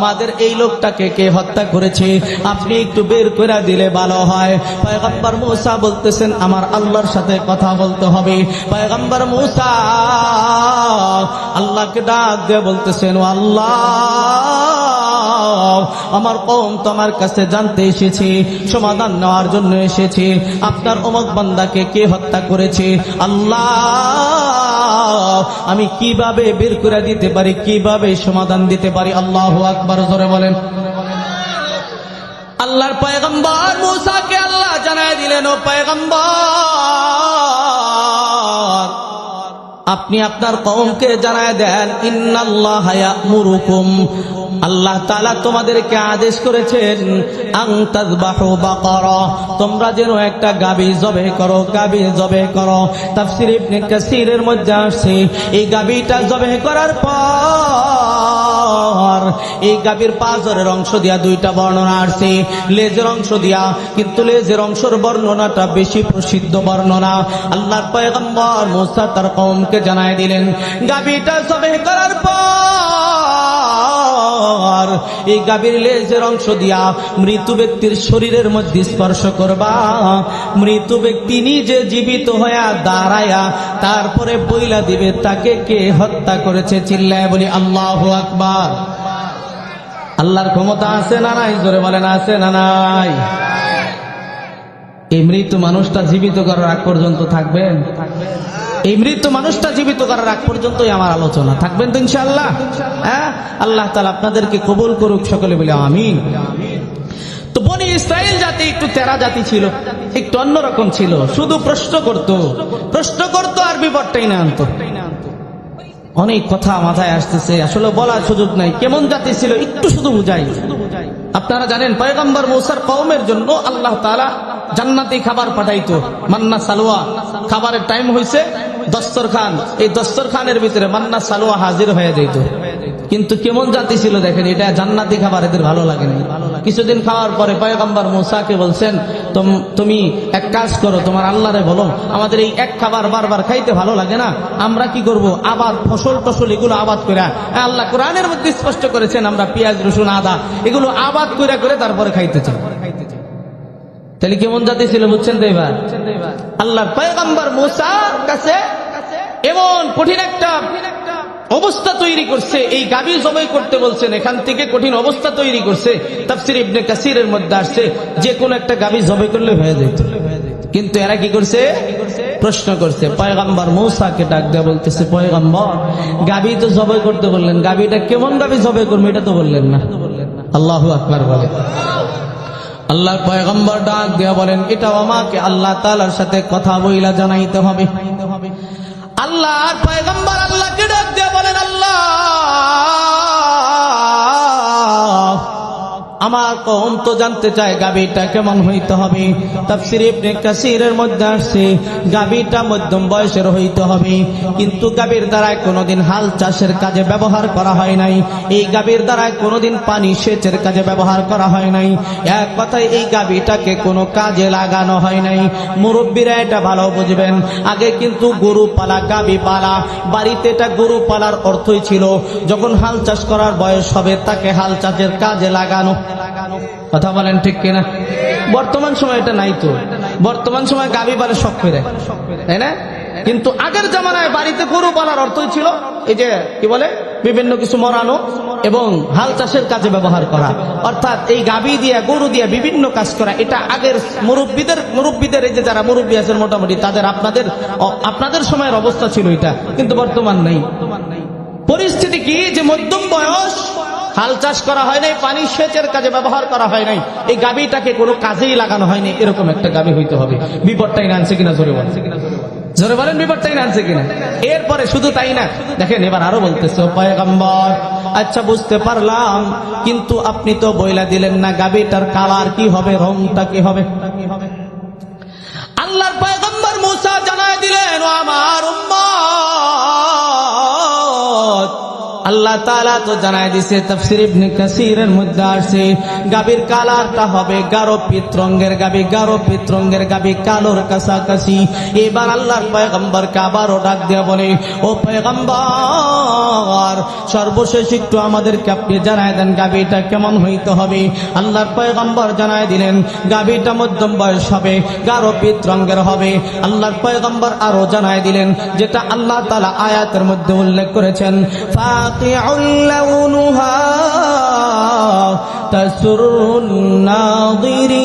আমাদের এই লোকটাকে কে হত্যা করেছে আপনি একটু বের করে দিলে ভালো হয়। পয়গম্বর মূসা বলতেছেন আমার আল্লাহর সাথে কথা বলতে হবে। পয়গম্বর মূসা আল্লাহকে ডাক দিয়ে বলতেছেন, ও আল্লাহ, আমার কওম তোমার কাছে জানতে এসেছে, সমাধান নেওয়ার জন্য এসেছে, আপনার অমুক বান্দাকে কে হত্যা করেছে। আল্লাহ, আমি কিভাবে বের করে দিতে পারি, কিভাবে সমাধান দিতে পারি? আল্লাহু আকবার, জোরে বলেন। আল্লাহর পয়গম্বর মূসাকে আল্লাহ জানায় দিলেন, ও পয়গম্বর, আপনি আপনার কওমকে জানায় দেন, ইন্নাল্লাহা ইয়া'মুরুকুম, আল্লাহ তাআলা তোমাদেরকে আদেশ করেছেন, আন তাযবাহু বাকারা, তোমরা যেন একটা গাবী জবাই করো, গাবী জবাই করো। তাফসীর ইবনে কাসীরের মধ্যে আসছে, এই গাবীটা জবাই করার পর এই গাবীর পাঁজরের অংশ দিয়া দুইটা বর্ণনা আসছে, লেজের অংশ দিয়া, কিন্তু লেজের অংশের বর্ণনাটা বেশি প্রসিদ্ধ বর্ণনা। আল্লাহর পয়গম্বর মূসা তার কওমকে জানায় দিলেন, গাবীটা জবাই করার পর এই গাভীর লেজের অংশ দিয়া মৃত্যু ব্যক্তির শরীরের মধ্যে স্পর্শ করবা। মৃত্যু ব্যক্তি নিজে জীবিত হয়ে দাঁড়ায়া তারপরে বইলা দিবে তাকে কে হত্যা করেছে। চিল্লায় বলি আল্লাহু আকবার। আল্লাহর ক্ষমতা আছে না নাই? জোরে বলেন, আছে না নাই? এই মৃত মানুষটা জীবিত করার আগ পর্যন্ত থাকবেন? এই মৃত মানুষটা জীবিত করার আগ পর্যন্তই আমার আলোচনা, থাকবেন তো ইনশাআল্লাহ? হ্যাঁ, আল্লাহ তাআলা আপনাদেরকে কবুল করুক, সকলে বলে আমিন। তো বনি ইসরাইল জাতি একটু তেরা জাতি ছিল, একটু অন্যরকম ছিল, শুধু প্রশ্ন করত আর বিপদটাই না আনতো। অনেক কথা মাথায় আসতেছে, আসলে বলার সুযোগ নাই। কেমন জাতি ছিল একটু শুধু বুঝাই। আপনারা জানেন পয়গম্বর মূসার কওমের জন্য আল্লাহ তাআলা জান্নাতি খাবার পাঠাইতো, মান্না সালওয়া। খাবারের টাইম হয়েছে, দস্তরখান, এই দস্তরখানের ভিতরে মান্না সালওয়া হাজির হয়ে যেত। কিন্তু কেমন জাতি ছিল দেখেন, এটা জান্নাতি খাবার এদের ভালো লাগেনি। কিছুদিন খাওয়ার পরে পয়গম্বর মূসাকে বলছেন, তুমি এক কাজ করো, তোমার আল্লাহরে বলো, আমাদের এই এক খাবার বারবার খাইতে ভালো লাগে না, আমরা কি করব, আবাদ ফসল এগুলো আবাদ করে, আল্লাহ কোরআনের মধ্যে স্পষ্ট করেছেন আমরা পেঁয়াজ রসুন আদা এগুলো আবাদ করে তারপরে খাইতে চাই। তাহলে কেমন জাতি ছিল বুঝছেন তো? এবার আল্লাহর পয়গম্বর মূসার কাছে এমন কঠিন একটা অবস্থা তৈরি করছে, এই গাভী জবাই করতে বলছেন, এখান থেকে কঠিন অবস্থা তৈরি করছে। তাফসীর ইবনে কাসীরের মধ্যে আসছে যে কোন একটা গাভী জবাই করলে হয়ে যেত, কিন্তু এরা কি করছে? প্রশ্ন করছে। পয়গম্বর মূসাকে ডাক দেয়া বলতেছে, পয়গম্বর, গাভী তো জবাই করতে বললেন, গাভীটা কেমন গাভী জবাই করবে এটা তো বললেন না। আল্লাহু আকবার বলে। আল্লাহর পয়গম্বর ডাক দেয়া বলেন, এটা আমাকে আল্লাহ তাআলার সাথে কথা বইলা জানাইতে হবে। আল্লাহর পয়গম্বর আল্লাহকে ডাক দেয়া বলেন, আল্লাহ, আমার কওম তো জানতে চায় গাভীটা কেমন হইতে হবে। তাফসীর ইবনে কাসীরের মধ্যে আসছে গাভীটা মধ্যম বয়সের হইতে হবে, কিন্তু গাভীর দ্বারা কোনোদিন হাল চাষের কাজে ব্যবহার করা হয় নাই, এই গাভীর দ্বারা কোনোদিন পানি সেচের কাজে ব্যবহার করা হয় নাই, এক কথায় এই গাভীটাকে কোনো কাজে লাগানো হয় নাই। মুরব্বীরা এটা ভালো বুঝবেন, আগে কিন্তু গরু পালা, গাভী পালা, বাড়িতে এটা গরু পালার অর্থই ছিল যখন হাল চাষ করার বয়স হবে তাকে হাল চাষের কাজে লাগানো। কথা বলেন ঠিক কিনা? বর্তমান সময় এটা নাই তো, বর্তমান সময় গাভী পালে শখ করে, তাই না? কিন্তু আগের জামানায় বাড়িতে গরু পালার অর্থই ছিল এই যে কি বলে বিভিন্ন কিছু মরানো এবং হাল চাষের কাজে ব্যবহার করা, অর্থাৎ এই গাভী দিয়ে গরু দিয়ে বিভিন্ন কাজ করা। এটা আগের মুরব্বীদের এই যে যারা মুরব্বী আছেন মোটামুটি তাদের আপনাদের সময়ের অবস্থা ছিল এটা, কিন্তু বর্তমান নেই। পরিস্থিতি কি যে মধ্যম বয়স, হাল চাষ করা হয় নাই, পানি সেচের কাজে ব্যবহার করা হয় নাই, এই গাভীটাকে কোনো কাজেই লাগানো হয়নি, এরকম একটা গাভী হইতে হবে। বিপদটাই না আনছে কিনা? জোরে বলেন, জোরে বলেন, বিপদটাই না আনছে কিনা? এরপরে শুধু তাই না, দেখেন এবার আরো বলতেছে, পয়গম্বর, আচ্ছা বুঝতে পারলাম, কিন্তু আপনি তো বইলা দিলেন না গাভীটার কালার কি হবে, রংটা কি হবে। আল্লাহর পয়গম্বর মূসা জানায় দিলেন, ও আমার উম্মত, আল্লাহ আল্লাহ তাআলা তো জানায় দিয়েছে, তাফসীর ইবনে কাসিরের মধ্যে আছে গাভীর কালারটা হবে গাঢ় পিত রঙের গাভী, গাঢ় পিত রঙের গাভী কালোর কাছাকাছি। এবার আল্লাহর পয়গম্বরকে আবারও ডাক দিয়ে বলে, ও পয়গম্বর, সর্বশেষ একটু আমাদেরকে আপনি জানায় দেন গাভীটা কেমন হইতে হবে। আল্লাহর পয়গম্বর জানায় দিলেন গাভীটা মধ্যম বয়স হবে, গাঢ় পিত রঙের হবে। আল্লাহর পয়গম্বর আরো জানায় দিলেন যেটা আল্লাহ তাআলা আয়াতের মধ্যে উল্লেখ করেছেন, ফাকিউল লাউনুহা তাসরুন নাযিরিন।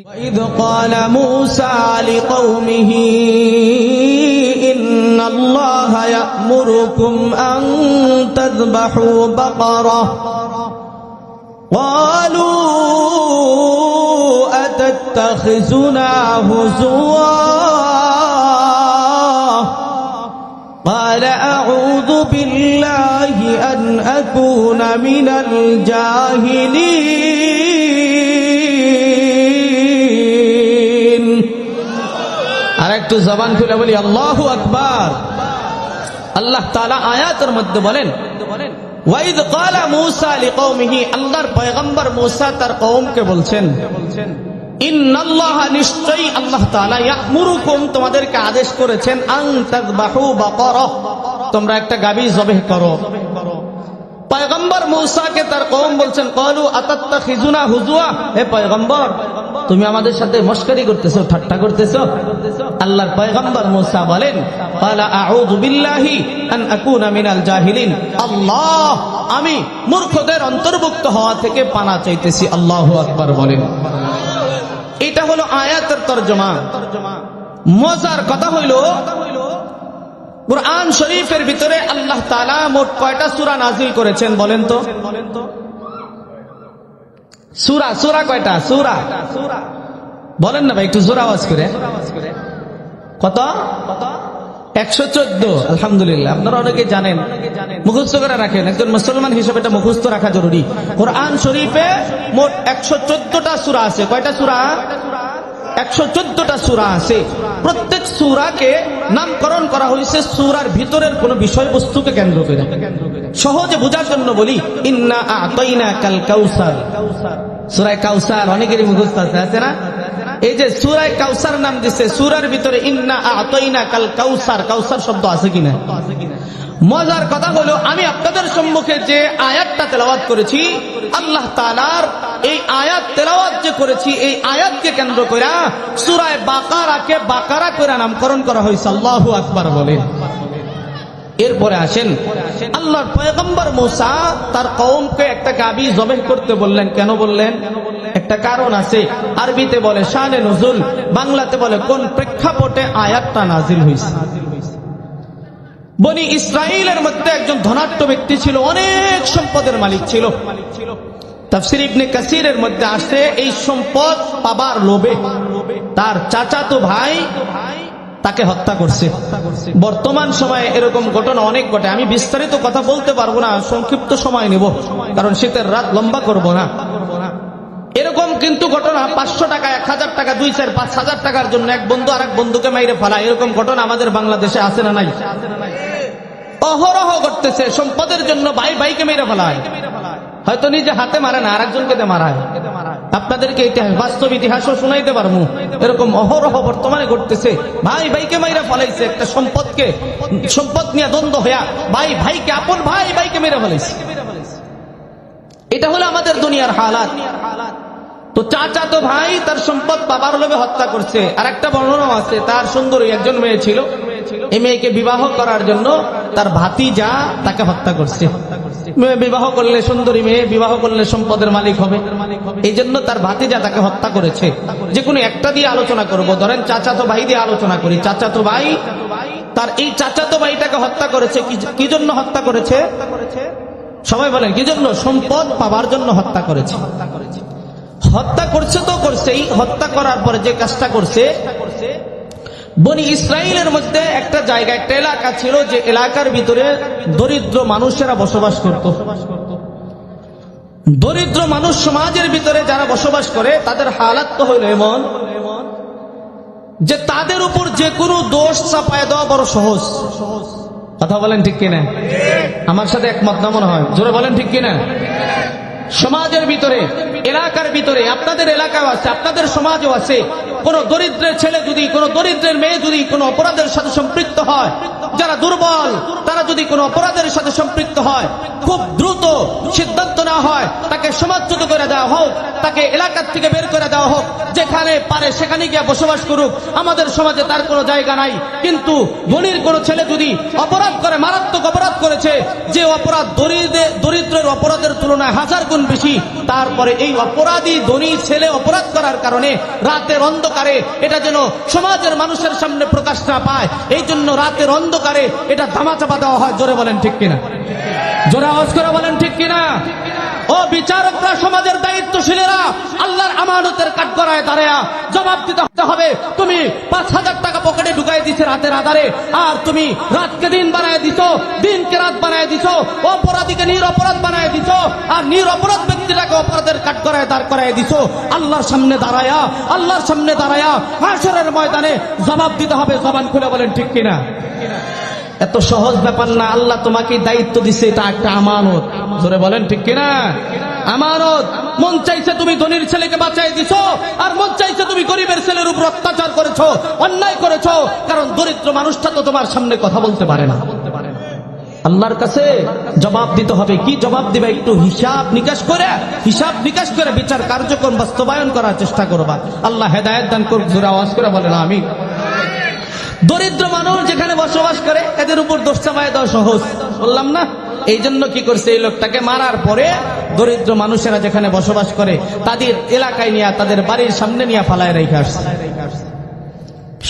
ওয়াইদ ক্বালা মূসা লিকওমিহি ইন্নাল্লাহা ইয়া'মুরুকুম আন তাযবাহু বাকারাহ قالوا أتتخذنا هزوا قال أعوذ بالله أن أكون من الجاهلين। আরেকটু জবান খুলে বলি আল্লাহু আকবার। আল্লাহ তাআলা আয়াতের মধ্যে বলেন, ওয়াইদ ক্বালা মূসা লিকওমিহি, আল্লাহর পয়গম্বর মূসা তার কওমকে বলছেন, ইন্নাল্লাহা, নিশ্চয়ই আল্লাহ তাআলা, ইয়া'মুরুকুম, তোমাদেরকে আদেশ করেছেন, আন তাযবাহু বাকারা, তোমরা একটা গাভী জবাহ করো। পয়গম্বর মূসাকে তার কওম বলছেন, ক্বালু আতাত্তাখিজুনা হুজুয়া, হে পয়গম্বর, তুমি আমাদের সাথে মশকরি করতেছো, ঠাট্টা করতেছো। আল্লাহর পয়গম্বর মূসা বলেন, ক্বালা আউযু বিল্লাহি আন আকুনা মিনাল জাহিলিন, আল্লাহ, আমি মূর্খদের অন্তর্ভুক্ত হওয়া থেকে পানা চাইতেছি। আল্লাহু আকবার বলেন। এটা হলো আয়াতের তরজমা। মজার কথা হইল, কুরআন শরীফের ভিতরে আল্লাহ তাআলা মোট কয়টা সূরা নাযিল করেছেন বলেন তো? সূরা কয়টা? সূরা বলেন না ভাই, একটু জোরে আওয়াজ করে। কত? 114। আলহামদুলিল্লাহ, আপনারা অনেকে জানেন, মুখস্থ করে রাখেন। একজন মুসলমান হিসেবে এটা মুখস্থ রাখা জরুরি। কোরআন শরীফে মোট 114টা সূরা আছে। কয়টা সূরা? 114টা সূরা আছে। প্রত্যেক সূরাকে নামকরণ করা হয়েছে সূরার ভিতরের কোন বিষয়বস্তুকে কেন্দ্র করে। সহজে বোঝার জন্য বলি, ইন্না আ'তাইনাকাল কাউসার, সূরা কাউসার অনেকেরই মুখস্থ আছে না? এই যে সূরা কাউসার নাম দিচ্ছে, সূরার ভিতরে ইন্না আ'তাইনাকাল কাউসার, কাউসার শব্দ আছে কিনা? মজার কথা হলো, আমি আপনাদের সম্মুখে যে আয়াতটা তেলাওয়াত করেছি, আল্লাহ তাআলার এই আয়াত তেলাওয়াত যে করেছি, এই আয়াতকে কেন্দ্র করে সূরা বাকারাকে বাকারা করে নামকরণ করা হয়েছে। আল্লাহু আকবার বলেন। এরপরে আসেন, আল্লাহর পয়গম্বর মূসা তার কওমকে একটা গাভী জবাহ করতে বললেন। কেন বললেন? একটা কারণ আছে। আরবিতে বলে শানে নুজুল, বাংলাতে বলে কোন প্রেক্ষাপটে আয়াতটা নাজিল হয়েছে। বনি ইসরাইলের মধ্যে একজন ধনাঢ্য ব্যক্তি ছিল, অনেক সম্পদের মালিক ছিল। তাফসীর ইবনে কাসিরের মধ্যে আসে, এই সম্পদ পাবার লোভে তার চাচাতো ভাই তাকে হত্যা করছে। বর্তমান সময়ে এরকম ঘটনা অনেক ঘটে। আমি বিস্তারিত কথা বলতে পারবো না, সংক্ষিপ্ত সময় নেব, কারণ শীতের রাত লম্বা করব না। এরকম কিন্তু ঘটনা 500 টাকা, 1000 টাকা, 2, 4, 5,000 টাকার জন্য এক বন্ধু আরেক বন্ধুকে মাইরে ফেলায়, এরকম ঘটনা আমাদের বাংলাদেশে আছে না নাই? অহরহ ঘটতেছে। সম্পদের জন্য ভাই ভাইকে মেরে ফেলায়, হয়তো নিজে হাতে মারে না, আরেকজনকে দিয়ে মারায়। আপনাদেরকে ইতিহাস, বাস্তব ইতিহাসও শুনাইতে পারবো। এরকম অহরহ বর্তমানে ঘটতেছে। ভাই ভাইকে মাইরা ফলাইছে, একটা সম্পদকে, সম্পদ নিয়ে দ্বন্দ্ব হইয়া ভাই ভাইকে, আপন ভাই ভাইকে মেরে ফলাইছে। এটা হলো আমাদের দুনিয়ার হালাত। তো চাচা তো ভাই তার সম্পদ বাবার লোভে হত্যা করছে। আর একটা বর্ণনা আছে, তার সুন্দরী একজন মেয়ে ছিল, এই মেয়েকে বিবাহ করার জন্য তার ভাতিজা তাকে হত্যা করছে। মেয়ে বিবাহ করলে, সুন্দরী মেয়ে বিবাহ করলে সম্পদের মালিক হবে, এই জন্য তার ভাতিজা তাকে হত্যা করেছে। যে কোনো একটা দিয়ে আলোচনা করব, ধরেন চাচাতো ভাই দিয়ে আলোচনা করি। চাচাতো ভাই তার এই চাচাতো ভাইটাকে হত্যা করেছে। কি জন্য হত্যা করেছে? সবাই বলেন কি জন্য? সম্পদ পাবার জন্য হত্যা করেছে। হত্যা করছে তো করছেই। হত্যা করার পরে যে কাজটা করছে, বনি ইসরাইলের মধ্যে একটা জায়গা, একটা এলাকা ছিল, যে এলাকার ভিতরে দরিদ্র মানুষেরা বসবাস করত। দরিদ্র মানুষ সমাজের ভিতরে যারা বসবাস করে, তাদের হালাত তো হইল এমন যে তাদের উপর যে কোনো দোষ চাপায় দেওয়া বড় সহজ। কথা বলেন ঠিক কিনা? আমার সাথে একমত না মনে হয়? জোরে বলেন ঠিক কিনা? সমাজের ভিতরে, এলাকার ভিতরে, আপনাদের এলাকাও আছে, আপনাদের সমাজও আছে, কোন দরিদ্রের ছেলে যদি, কোন দরিদ্রের মেয়ে যদি কোনো অপরাধের সাথে সম্পৃক্ত হয়, যারা দুর্বল তারা যদি কোনো অপরাধের সাথে সম্পৃক্ত হয়, খুব দ্রুত সিদ্ধান্ত নেওয়া হয় তাকে সমাজচ্যুত করে দেওয়া হোক, তাকে এলাকার থেকে বের করে দেওয়া হোক, যেখানে পারে সেখানে গিয়ে বসবাস করুক, আমাদের সমাজে তার কোনো জায়গা নাই। কিন্তু ধনীর কোনো ছেলে যদি অপরাধ করে, মারাত্মক অপরাধ করেছে, যে অপরাধ দরিদ্রের অপরাধের তুলনায় 1000 গুণ বেশি, তারপরে এই অপরাধী ধনী ছেলে অপরাধ করার কারণে রাতের অন্ধকারে এটা যেন সমাজের মানুষের সামনে প্রকাশ না পায়, এই জন্য রাতের অন্ধকারে এটা ধামাচাপা দেওয়া হয়। জোরে বলেন ঠিক কিনা? জোরে আওয়াজ করে বলেন ঠিক কিনা? ও বিচারকরা, সমাজের দায়িত্বশীলেরা, আল্লাহর আমানতের কাঠগড়ায় দাঁড়ায়া জবাব দিতে হবে। তুমি 5000 টাকা পকেটে ঢুকাই দিছে রাতের আধারে, আর তুমি রাতকে দিন বানায় দিছো, দিনকে রাত বানায় দিছো, অপরাধীকে নিরপরাধ বানায় দিছো, আর নিরপরাধ ব্যক্তিটাকে অপরাধের কাঠগড়ায় দাঁড় করায় দিছো। আল্লাহর সামনে দাঁড়ায়া হাশরের ময়দানে জবাব দিতে হবে। জবান খুলে বলেন ঠিক কিনা? এত সহজ ব্যাপার না। আল্লাহ তোমাকে দায়িত্ব দিছে, এটা একটা আমানত। জোরে বলেন ঠিক কিনা? আমানত। মন চাইছে তুমি ধনীর ছেলেকে বাঁচাই দিছো, আর মন চাইছে তুমি গরিবের ছেলের উপর অত্যাচার করেছো, অন্যায় করেছো, কারণ দরিদ্র মানুষটা তো তোমার সামনে কথা বলতে পারে না। আল্লাহর কাছে জবাব দিতে হবে। কি জবাব দিবে? একটু হিসাব নিকাশ করে বিচার কার্যক্রম বাস্তবায়ন করার চেষ্টা করবা। আল্লাহ হেদায়েত দান করুক। জোরে আওয়াজ করে বলেন আমিন। দরিদ্র মানুষ যেখানে বসবাস করে এদের উপর দোষ চাপায় দেওয়া সহজ, বললাম না? এই জন্য কি করছে, এই লোকটাকে মারার পরে দরিদ্র মানুষেরা যেখানে বসবাস করে তাদের এলাকায় নিয়ে, তাদের বাড়ির সামনে নিয়ে ফালায় রেখে আসছে।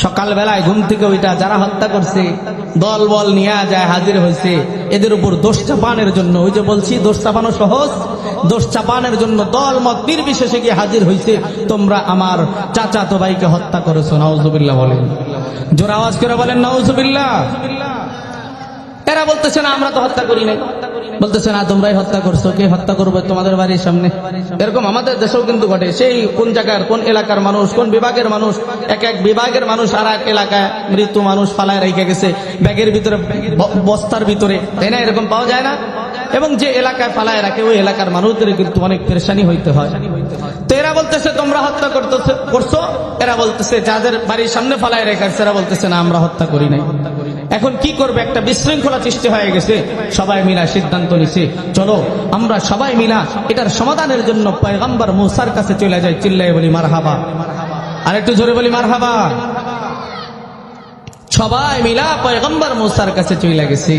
সকালবেলায় ঘুম থেকে ওইটা যারা হত্যা করছে দল বল নিয়ে যায়, হাজির হয়েছে এদের উপর দোষ চাপানোর জন্য। ওই যে বলছি দোষ চাপানো সহজ, দোষ চাপানোর জন্য দল মত নির্বিশেষে গিয়ে হাজির হয়েছে। তোমরা আমার চাচাতো ভাইকে হত্যা করেছো। নাউজুবিল্লাহ বলেন। জোরে আওয়াজ করে বলেন নাউজুবিল্লাহ। এরা বলতেছে না আমরা তো হত্যা করি নাই, বলতেছে না তোমরাই হত্যা করছো। কে হত্যা করবে তোমাদের বাড়ির সামনে? এরকম আমাদের দেশেও কিন্তু ঘটে। সেই কোন জায়গার, কোন এলাকার মানুষ, কোন বিভাগের মানুষ, এক বিভাগের মানুষ আর এক এলাকায় মৃত্যু মানুষ ফালায় রেখে গেছে ব্যাগের ভিতরে, বস্তার ভিতরে, তাই না? এরকম পাওয়া যায় না? এবং যে এলাকায় ফালায় রাখে ওই এলাকার মানুষদের কিন্তু অনেক পেরেশানি হইতে হয়। তো এরা বলতেছে তোমরা হত্যা করছো, এরা বলতেছে যাদের বাড়ির সামনে ফালায় রেখেছে এরা বলতেছে না আমরা হত্যা করি নাই। এখন কি করবে? একটা বিশৃঙ্খলা সৃষ্টি হয়ে গেছে। সবাই মিলা সিদ্ধান্ত নিছে, চলো আমরা সবাই মিলা এটার সমাধানের জন্য পয়গম্বর মুসার কাছে চলে যাই। চিল্লাই বলি মারহাবা। আর একটু জোরে বলি মারহাবা। সবাই মিলা পয়গম্বর মুসার কাছে চলে গেছে।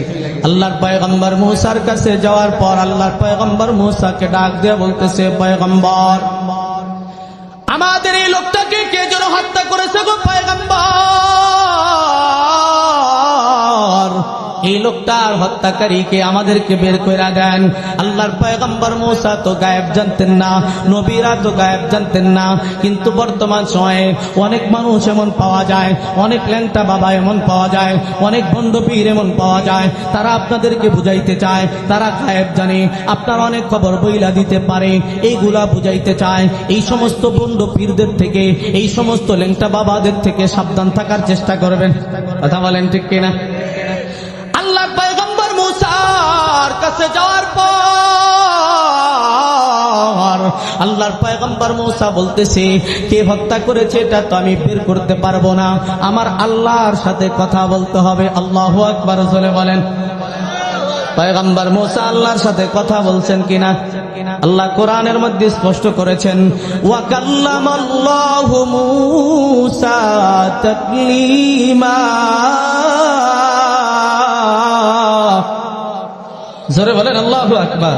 আল্লাহর পয়গম্বর মুসার কাছে যাওয়ার পর আল্লাহর পয়গম্বর মুসাকে ডাক দিয়ে বলতেছে, পয়গম্বর আমাদের এই লোকটাকে কে যেন হত্যা করেছে গো পয়গম্বর, এই লোকটার হত্যাকারীকে আমাদেরকে বের করে দেন। আল্লাহর পয়গম্বর মুসা তো গায়েব জানতেন না, নবীরা তো গায়েব জানতেন না, কিন্তু বর্তমান সময়ে অনেক মানুষ এমন পাওয়া যায়, অনেক ল্যাংটা বাবা এমন পাওয়া যায়, অনেক বন্ধ পীর এমন পাওয়া যায়, তারা আপনাদেরকে বুঝাইতে চায় তারা গায়েব জানে, আপনার অনেক খবর বইলা দিতে পারে, এইগুলা বুঝাইতে চায়। এই সমস্ত বন্ধ পীরদের থেকে, এই সমস্ত ল্যাংটা বাবাদের থেকে সাবধান থাকার চেষ্টা করবেন। কথা বলেন ঠিক কিনা? আল্লাহর পয়গম্বর মুসার কাছে যাওয়ার পর আল্লাহর পয়গম্বর মুসা বলতেছে, কে হত্যা করেছে এটা তো আমি বের করতে পারবো না, আমার আল্লাহর সাথে কথা বলতে হবে। আল্লাহু আকবার বলে বলেন। পয়গম্বর মুসা আল্লাহর সাথে কথা বলছেন কিনা? আল্লাহ কোরআনের মধ্যে স্পষ্ট করেছেন, ওয়া কাল্লামাল্লাহু মুসা তাকলিমা। জোরে বলেন আল্লাহু আকবার।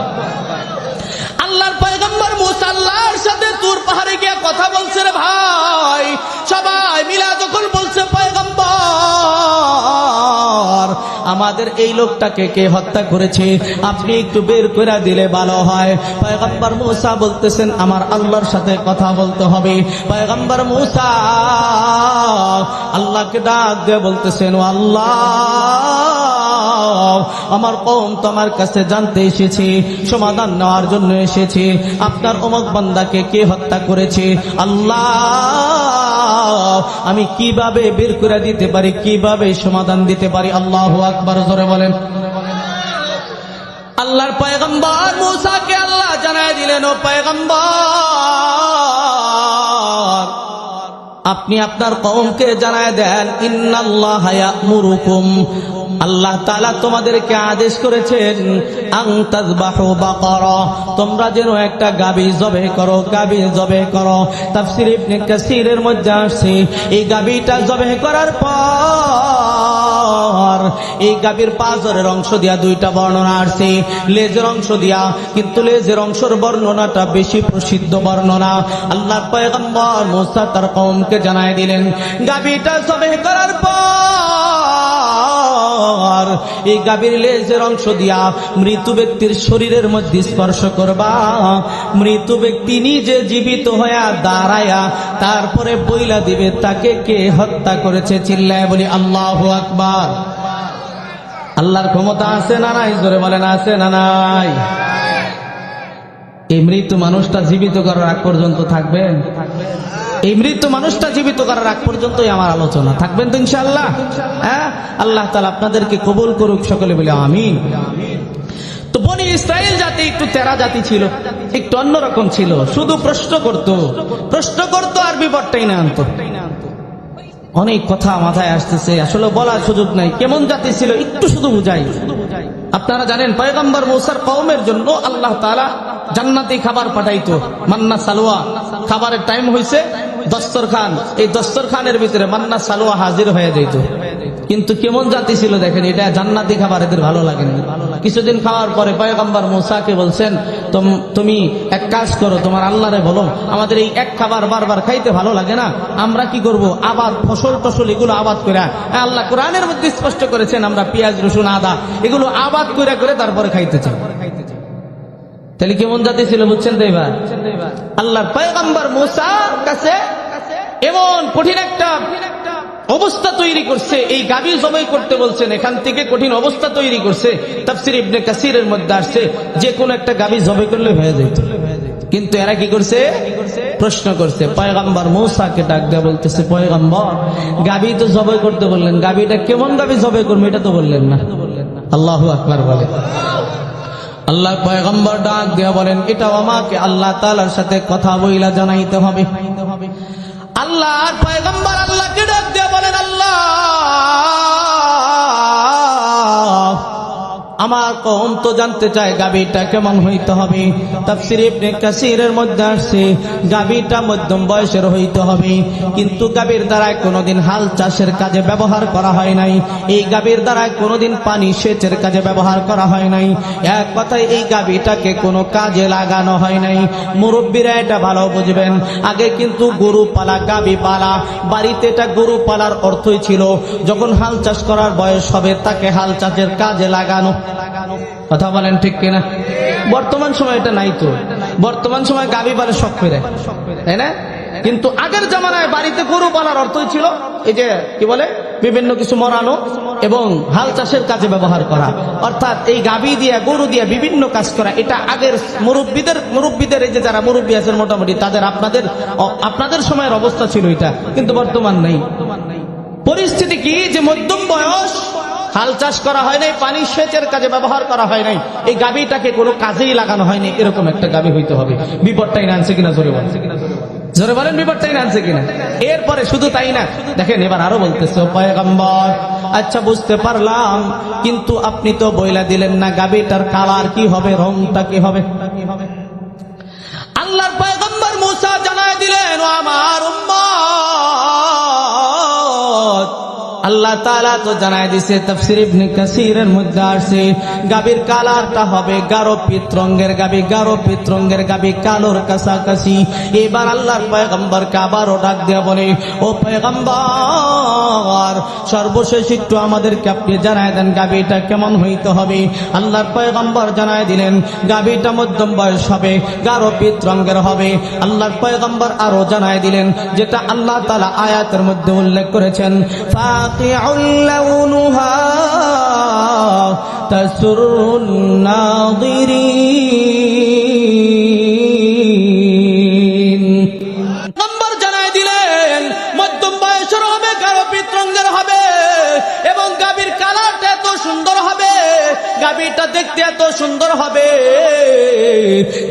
আল্লাহর পয়গম্বর মুসা আল্লাহর সাথে তুর পাহাড়ে গিয়ে কথা বলছে রে ভাই। সবাই মিলা যখন বলছে পয়গম্বর আমাদের এই লোকটাকে কে হত্যা করেছে আপনি একটু বের করে দিলে ভালো হয়। পয়গম্বর মুসা বলতেছেন আমার আল্লাহর সাথে কথা বলতে হবে। পয়গম্বর মুসা আল্লাহকে ডাক দিয়ে বলতেছেন, ও আল্লাহ আমার কওম তোমার কাছে জানতে এসেছে, সমাধান নেওয়ার জন্য এসেছে, আপনার অমুক বান্দাকে কে হত্যা করেছে। আল্লাহ আমি কিভাবে বের করে দিতে পারি, কিভাবে সমাধান দিতে পারি। আল্লাহু আকবার, জোরে বলেন। আল্লাহর পয়গম্বর মূসাকে আল্লাহ জানায় দিলেন, ও পয়গম্বর, আপনি আপনার কওমকে জানায় দেন, ইন্নাল্লাহা ইয়া'মুরুকুম, আল্লাহ তাআলা তোমাদেরকে আদেশ করেছেন, আন তাযবাহু বাকারা, তোমরা যেন একটা গাভী জবাই করো, গাভী জবাই করো। তাফসীর ইবনে কাসীরের মধ্যে আসছে, এই গাভীটা জবাই করার পর এই গাভীর পাঁজরের অংশ দিয়া দুইটা বর্ণনা আসছে, লেজের অংশ দিয়া, কিন্তু লেজের অংশের বর্ণনাটা বেশি প্রসিদ্ধ বর্ণনা। আল্লাহর পয়গম্বর মূসা তার কওমকে জানায় দিলেন, গাভীটা জবাই করার পর এই গাভীর লেজের অংশ দিয়া মৃত ব্যক্তির শরীরের মধ্যে স্পর্শ করবা। মৃত ব্যক্তি নিজে জীবিত হয়ে দাঁড়ায়া তারপরে বইলা দিবে তাকে কে হত্যা করেছে। চিল্লায় বলি আল্লাহু আকবার। আল্লাহর ক্ষমতা আছে না নাই? জোরে বলেন, আছে না নাই? এই মৃত মানুষটা জীবিত করার আগ পর্যন্ত থাকবেন? এই মৃত মানুষটা জীবিত করার আগ পর্যন্তই আমার আলোচনা, থাকবেন তো ইনশাআল্লাহ? হ্যাঁ, আল্লাহ তাআলা আপনাদেরকে কবুল করুক, সকলে বলে আমিন। তো বনি ইসরাইল জাতি একটু তেরা জাতি ছিল, একটু অন্যরকম ছিল, শুধু প্রশ্ন করতো আর বিপদটাই না আনতো। অনেক কথা মাথায় আসতেছে, আসলে বলার সুযোগ নাই। কেমন জাতি ছিল একটু শুধু বুঝাই। আপনারা জানেন পয়গম্বর মূসার কওমের জন্য আল্লাহ তাআলা জান্নাতি খাবার পাঠাইতো, মান্না সালোয়া। খাবারের টাইম হইছে, দস্তরখান, এই দস্তরখানের ভিতরে মান্না সালোয়া হাজির হয়ে যেত। কিন্তু কেমন জাতি ছিল দেখেন, এটা জান্নাতি খাবার এদের ভালো লাগেনি। কিছুদিন খাওয়ার পরে পয়গম্বর মূসাকে বলছেন, তুমি এক কাজ করো, তোমার আল্লাহরে বলো, আমাদের এই এক খাবার বারবার খাইতে ভালো লাগে না, আমরা কি করব, আবাদ ফসল টসল এগুলো আবাদ করে, আল্লাহ কোরআনের মধ্যে স্পষ্ট করেছেন আমরা পেঁয়াজ রসুন আদা এগুলো আবাদ করে করে তারপরে খাইতে চাই। তাহলে কেমন জাতি ছিল বুঝছেন তো এবার? আল্লাহর পয়গম্বর মূসার কাছে এমন কঠিন একটা অবস্থা তৈরি করছে, এই গাভী জবাই করতে বলছেন, এখান থেকে কঠিন অবস্থা তৈরি করছে। তাফসীর ইবনে কাসীরের মধ্যে আসছে যে কোন একটা গাভী জবাই করলে হয়ে যেত, কিন্তু এরা কি করছে, প্রশ্ন করছে। পয়গম্বর মূসাকে ডাক দেয়া বলতেছে, পয়গম্বর গাভী তো জবাই করতে বললেন, গাভীটা কেমন গাভী জবাই করবে এটা তো বললেন না। আল্লাহু আকবার বলে। আল্লাহ পয়গম্বর ডাক দেয়া বলেন, এটা আমাকে আল্লাহ তাআলার সাথে কথা বইলা জানাইতে হবে। আল্লাহর পয়গম্বর আল্লাহকে ডাক দেয়া বলেন, আল্লাহ আমার কওম তো জানতে চায় গাভীটা কেমন হইতে হবে। তাফসীর ইবনে কাসীরের মধ্যে আসছে গাভীটা মধ্যম বয়সের হইতে হবে, কিন্তু গাভীর দ্বারা কোনোদিন হাল চাষের কাজে ব্যবহার করা হয় নাই, এই গাভীর দ্বারা কোনোদিন পানি সেচের কাজে ব্যবহার করা হয় নাই, এক কথায় এই গাভীটাকে কোনো কাজে লাগানো হয় নাই। মুরব্বীরা এটা ভালো বুঝবেন, আগে কিন্তু গরু পালা, গাভী পালা, বাড়িতে এটা গরু পালার অর্থই ছিল যখন হাল চাষ করার বয়স হবে তাকে হাল চাষের কাজে লাগানো। কথা বলেন ঠিক কিনা? বর্তমান সময় এটা নাই তো, বর্তমান সময় গাভী পালে শখ করে, তাই না? কিন্তু আগের জামানায় বাড়িতে গরু পালার অর্থই ছিল এই যে কি বলে বিভিন্ন কিছু মরানো এবং হাল চাষের কাজে ব্যবহার করা, অর্থাৎ এই গাভী দিয়ে গরু দিয়ে বিভিন্ন কাজ করা। এটা আগের মুরব্বীদের এই যে যারা মুরব্বী আছেন মোটামুটি তাদের আপনাদের সময়ের অবস্থা ছিল এটা, কিন্তু বর্তমান নেই। পরিস্থিতি কি যে মধ্যম বয়স, হাল চাষ করা হয় নাই, পানি সেচের কাজে ব্যবহার করা হয় নাই, এই গাভীটাকে কোনো কাজেই লাগানো হয়নি, এরকম একটা গাভী হইতে হবে। বিপদটাই আনছে কিনা জোরে বলেন, জোরে বলেন, বিপদটাই আনছে কিনা? এরপরে শুধু তাই না, দেখেন এবার আরো বলতেছে, পয়গম্বর আচ্ছা বুঝতে পারলাম, কিন্তু আপনি তো বইলা দিলেন না গাভীটার কালার কি হবে, রংটা কি হবে। আল্লাহর পয়গম্বর মূসা জানায় দিলেন, ও আমার উম্মত, আল্লাহ তাআলা তো জানায় দিছে, তাফসীর ইবনে কাসীরের মধ্যে আসছে গাভীর কালারটা হবে গাঢ় পিত রঙের গাভী, গাঢ় পিত রঙের গাভী, কালোর কাছাকাছি। এবার আল্লাহর পয়গম্বরকে আবারও ডাক দেয়া বলে, ও পয়গম্বর সর্বশেষ একটু আমাদেরকে আপনি জানায় দেন গাভীটা কেমন হইতে হবে। আল্লাহর পয়গম্বর জানায় দিলেন গাভীটা মধ্যম বয়স হবে, গাঢ় পিত রঙের হবে। আল্লাহর পয়গম্বর আরো জানায় দিলেন যেটা আল্লাহ তাআলা আয়াতের মধ্যে উল্লেখ করেছেন, লাউনুহা তাসুরুন নাযিরিন। নম্বর জানায় দিলেন মধ্য মানুষের হবে, গারপিত রঙের হবে, এবং গাভীর কালারটা এত সুন্দর হবে, গাভীটা দেখতে এত সুন্দর হবে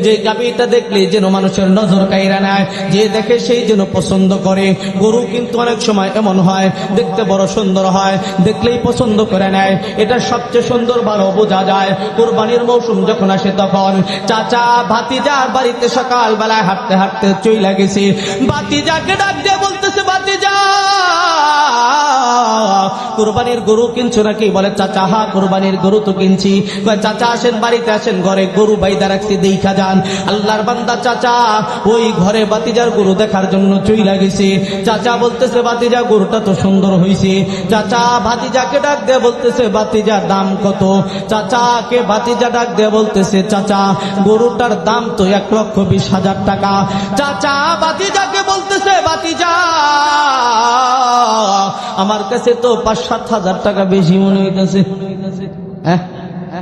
যে গাভীটা দেখলে যেন মানুষের নজর কাইরা নেয়, যে দেখে সেই যেন পছন্দ করে। গরু কিন্তু অনেক সময় এমন হয়, দেখতে বড় সুন্দর হয়, দেখলেই পছন্দ করে নেয়। এটা সবচেয়ে সুন্দর ভালো বোঝা যায় কুরবানির মৌসুম যখন আসে তখন। চাচা ভাতিজার বাড়িতে সকাল বেলায় হাঁটতে হাঁটতে চইলা গেছে, ভাতিজাকে ডাক দিয়ে বলতেছে, ভাতিজা কুরবানির গরু কিনছো নাকি? বলে চাচা হ্যাঁ কুরবানির গরু তো কিনছি। চাচা আসেন, বাড়িতে আসেন, ঘরে গরু বাইদা রাখছি, দেখা যান। আল্লাহর বান্দা চাচা ওই ঘরে ভাতিজার গরু দেখার জন্য চইলা গেছে। চাচা বলতেছে, ভাতিজা গরুটা তো সুন্দর হইছে। চাচা ভাতিজাকে ডাক দিয়ে বলতেছে, ভাতিজার দাম কত? চাচাকে ভাতিজা ডাক দিয়ে বলতেছে, চাচা গরুটার দাম তো 1,20,000 টাকা। চাচা ভাতিজাকে বলতেছে, ভাতিজা আমার কাছে তো 5-7 হাজার টাকা বেশি মনে হইতেছে।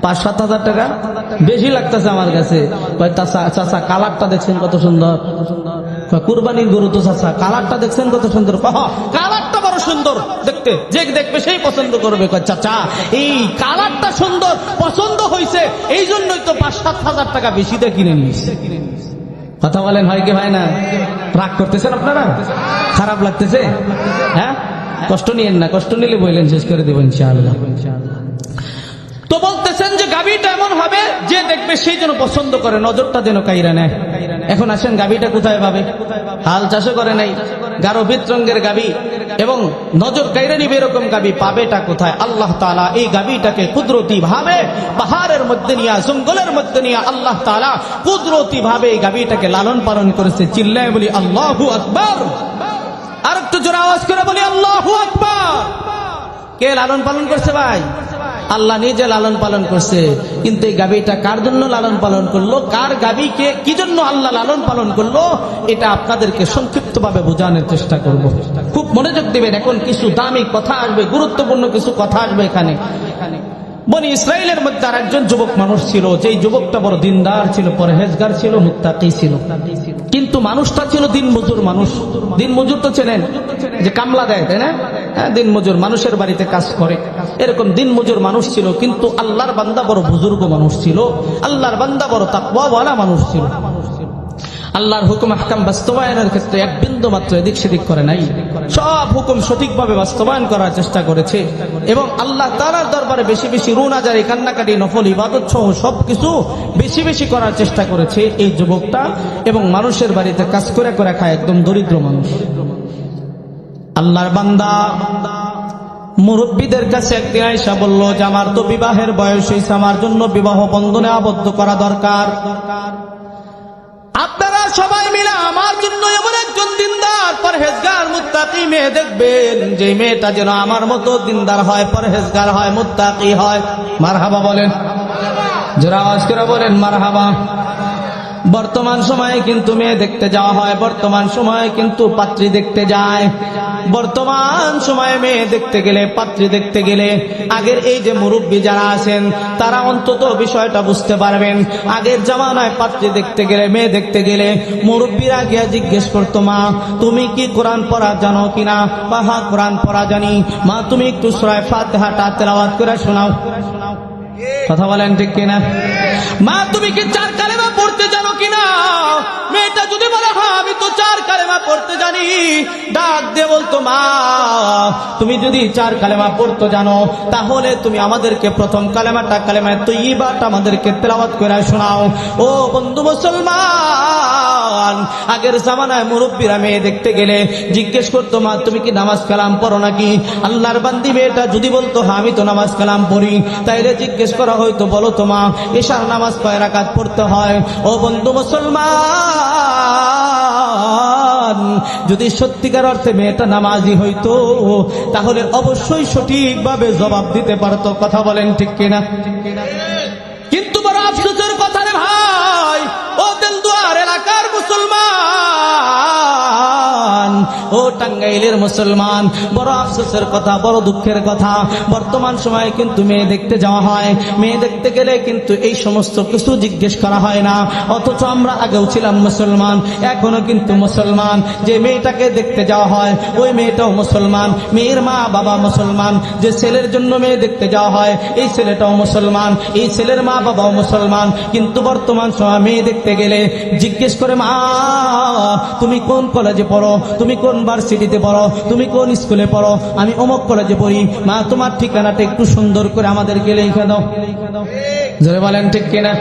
5-7 হাজার টাকা বেশি লাগতেছে আমার কাছে। চাচা কালারটা দেখছেন কত সুন্দর? কুরবানির গরু তো চাচা কালারটা দেখছেন কত সুন্দর? কালারটা বড় সুন্দর দেখতে, যে দেখবে সেই পছন্দ করবে। চাচা এই কালারটা সুন্দর, পছন্দ হয়েছে, এই জন্যই তো 5-7 হাজার টাকা বেশিতে কিনে নিয়েছে। কথা বলেন হয় কি হয় না? রাগ করতেছেন আপনারা? খারাপ লাগতেছে? হ্যাঁ, কষ্ট নিয়েন না, কষ্ট নিলে বললেন শেষ করে দেবেন ইনশাআল্লাহ। তো বলতেছেন যে গাভীটা এমন হবে যে দেখবে সেই যেন পছন্দ করে, নজরটা যেন কাইরা নেয়। এখন আসেন গাভীটা কোথায় পাবে? হাল চাষও করে নাই, গারবিত রঙের গাভী এবং নজর কাইরা নিবে এরকম গাভী পাবেটা কোথায়? আল্লাহ তাআলা এই গাভীটাকে কুদরতি ভাবে পাহাড়ের মধ্যে নিয়ে, জঙ্গলের মধ্যে নিয়ে আল্লাহ তাআলা কুদরতি ভাবে এই গাভীটাকে লালন পালন করেছে। চিল্লায় বলি আল্লাহু আকবার। আর একটু জোরে আওয়াজ করে বলি আল্লাহু আকবার। কে লালন পালন করছে ভাই? আল্লাহ নিজে লালন পালন করছে। কিন্তু এই গাভীটা কার জন্য লালন পালন করলো, কার গাভীকে কি জন্য আল্লাহ লালন পালন করলো, এটা আপনাদেরকে সংক্ষিপ্ত ভাবে বোঝানোর চেষ্টা করব। খুব মনোযোগ দিবেন, এখন কিছু দামি কথা আসবে, গুরুত্বপূর্ণ কিছু কথা আসবে এখানে। বনি ইসরাইলের মধ্যে আর একজন যুবক মানুষ ছিল, যেই যুবকটা বড় দিনদার ছিল, পরহেজগার ছিল, মুত্তাকি ছিল, কিন্তু মানুষটা ছিল দিন মজুর মানুষ। দিন মজুর তো চেনেন, যে কামলা দেয়, তাই না? দিন মজুর, মানুষের বাড়িতে কাজ করে, এরকম দিন মজুর মানুষ ছিল। কিন্তু আল্লাহর বান্দা বড় বুজুর্গ মানুষ ছিল, আল্লাহর বান্দা বড় তাকওয়াওয়ালা মানুষ ছিল। আল্লাহর হুকুম আহকাম বাস্তবায়নের ক্ষেত্রে এক বিন্দু মাত্র এদিক সেদিক করে নাই, সব হুকুম সঠিকভাবে বাস্তবায়ন করার চেষ্টা করেছে। এবং আল্লাহ তাআলার দরবারে বেশি বেশি রুনাজারি, কান্নাকাটি, নফল ইবাদত সহ সবকিছু বেশি বেশি করার চেষ্টা করেছে এই যুবকটা। এবং মানুষের বাড়িতে কাজ করে করে খায়, একদম দরিদ্র মানুষ। আল্লাহর বান্দা মুরব্বীদের কাছে একদিন আয়েশা বলল যে আমার তো বিবাহের বয়স হয়েছে, আমার জন্য বিবাহ বন্ধনে আবদ্ধ করা দরকার। আপনারা সবাই মিলে আমার জন্য এমন একজন দিনদার, পরহেজগার, মুত্তাকি মেয়ে দেখবেন, যে মেয়েটা যেন আমার মতো দিনদার হয়, পরহেজগার হয়, মুত্তাকি হয়। মারহাবা বলেন, জোরে আওয়াজ করে বলেন মারহাবা। বর্তমান সময়ে কিন্তু মেয়ে দেখতে যাওয়া হয়, বর্তমান সময়ে কিন্তু পাত্রী দেখতে যায়। বর্তমান সময়ে মেয়ে দেখতে গেলে, পাত্রী দেখতে গেলে আগের এই যে মুরব্বী যারা আছেন তারা অন্তত বিষয়টা বুঝতে পারবেন। আগের জামানায় পাত্রী দেখতে গেলে, মেয়ে দেখতে গেলে মুরব্বীরা গিয়া জিজ্ঞেস করতো, মা তুমি কি কোরআন পড়া জানো কিনা? হ্যাঁ কোরআন পড়া জানি। মা তুমি একটু সূরা ফাতিহাটা তেলাওয়াত করে শোনাও। কথা বলেন ঠিক কিনা? মা তুমি কি 4 কালেমা পড়তে জানো কিনা? মেয়েটা যদি বলে হ্যাঁ আমি তো 4 কালেমা পড়তে জানি, ডাক দিয়ে বলতো, মা তুমি যদি 4 কালেমা পড়তে জানো তাহলে তুমি আমাদেরকে প্রথম কালেমাটা, কালেমায়ে তয়্যিবাটা আমাদেরকে তেলাওয়াত করে শোনাও। ও বন্ধু মুসলমান, আগের জামানায় মুরব্বীরা মেয়ে দেখতে গেলে জিজ্ঞেস করতো, মা তুমি কি নামাজ কালাম পড়ো নাকি? আল্লাহর বান্দি মেয়েটা যদি বলতো হ্যাঁ আমি তো নামাজ কালাম পড়ি, তাইলে জিজ্ঞেস করা হয়তো, বলো তো মা এশার নামাজ কয় রাকাত পড়তে হয়? ও বন্ধু মুসলমান, যদি সত্যিকার অর্থে মেয়েটা নামাজি হইতো তাহলে অবশ্যই সঠিকভাবে জবাব দিতে পারতো। কথা বলেন ঠিক কিনা? কিন্তু বড় আফসোসের কথা রে ভাই, ও দেলদুয়ার এলাকার মুসলমান, ও টাঙ্গাইলের মুসলমান, বড় আফসোসের কথা, বড় দুঃখের কথা, বর্তমান সময়ে কিন্তু মেয়ে দেখতে যাওয়া হয়, মেয়ে দেখতে গেলে কিন্তু এই সমস্ত কিছু জিজ্ঞেস করা হয় না। অথচ আমরা আগেও ছিলাম মুসলমান, এখনো কিন্তু মুসলমান। যে মেয়েটাকে দেখতে যাওয়া হয় ওই মেয়েটাও মুসলমান, মেয়ের মা বাবা মুসলমান। যে ছেলের জন্য মেয়ে দেখতে যাওয়া হয় এই ছেলেটাও মুসলমান, এই ছেলের মা বাবাও মুসলমান। কিন্তু বর্তমান সময় মেয়ে দেখতে গেলে জিজ্ঞেস করে, মা তুমি কোন কলেজে পড়ো, তুমি কোন ভার্সিটিতে পড়ো, তুমি কোন স্কুলে পড়ো? আমি অমুক কলেজে পড়ি। মা তোমার ঠিকানাটা একটু সুন্দর করে আমাদেরকে লিখে দাও। জোরে বলেন ঠিক কিনা?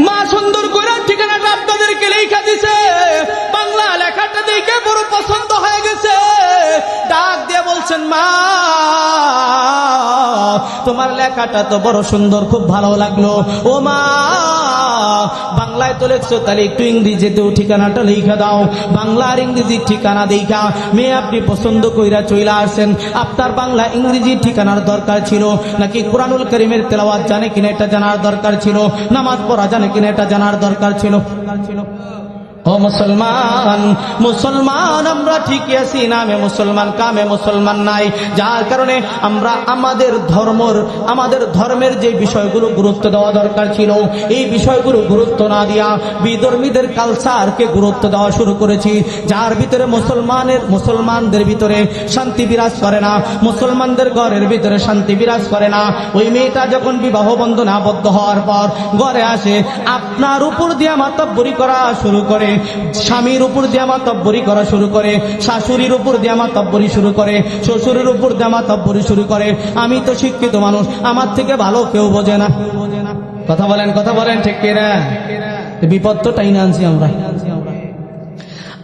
মা সুন্দর করে ঠিকানাটা আপনাদেরকে লেখা দিছে, বাংলা লেখাটা দেখে বড় পছন্দ হয়ে গেছে। ডাক দিয়ে বলছেন, মা তোমার লেখাটা তো বড় সুন্দর, খুব ভালো লাগলো। ও মা বাংলায় তো লেখছো, তাহলে একটু ইংরেজিতেও ঠিকানাটা লেখা দাও। বাংলা আর ইংরেজির ঠিকানা দেখা মেয়ে আপনি পছন্দ কইরা চইলা আসছেন। আপনার বাংলা ইংরেজির ঠিকানার দরকার ছিল নাকি কুরআনুল কারীমের তেলাওয়াত জানে কিনা এটা জানার দরকার ছিল, নামাজ পড়া জানে কিনা এটা জানার দরকার ছিল? ও মুসলমান, মুসলমান আমরা ঠিকই আছি, নামে মুসলমান কামে মুসলমান নাই। যার কারণে আমরা আমাদের ধর্মের যে বিষয়গুলো গুরুত্ব দেওয়া দরকার ছিল এই বিষয়গুলো গুরুত্ব না দিয়া বিধর্মীদের কালচারকে গুরুত্ব দেওয়া শুরু করেছি, যার ভিতরে মুসলমানদের ভিতরে শান্তি বিরাজ করে না, মুসলমানদের ঘরের ভিতরে শান্তি বিরাজ করে না। ওই মেয়েটা যখন বিবাহ বন্ধনে আবদ্ধ হওয়ার পর ঘরে আসে, আপনার উপর দিয়া মাতব্বরি করা শুরু করে, স্বামীর উপর দিয়ে মাতব্বরি করা শুরু করে, শাশুড়ির উপর দিয়ে মাতব্বরি শুরু করে, শ্বশুরের উপর দিয়ে মাতব্বরি শুরু করে। আমি তো শিক্ষিত মানুষ, আমার থেকে ভালো কেউ বোঝে না। কথা বলেন ঠিক কিনা? বিপদ তো টাইনা আনছি আমরা।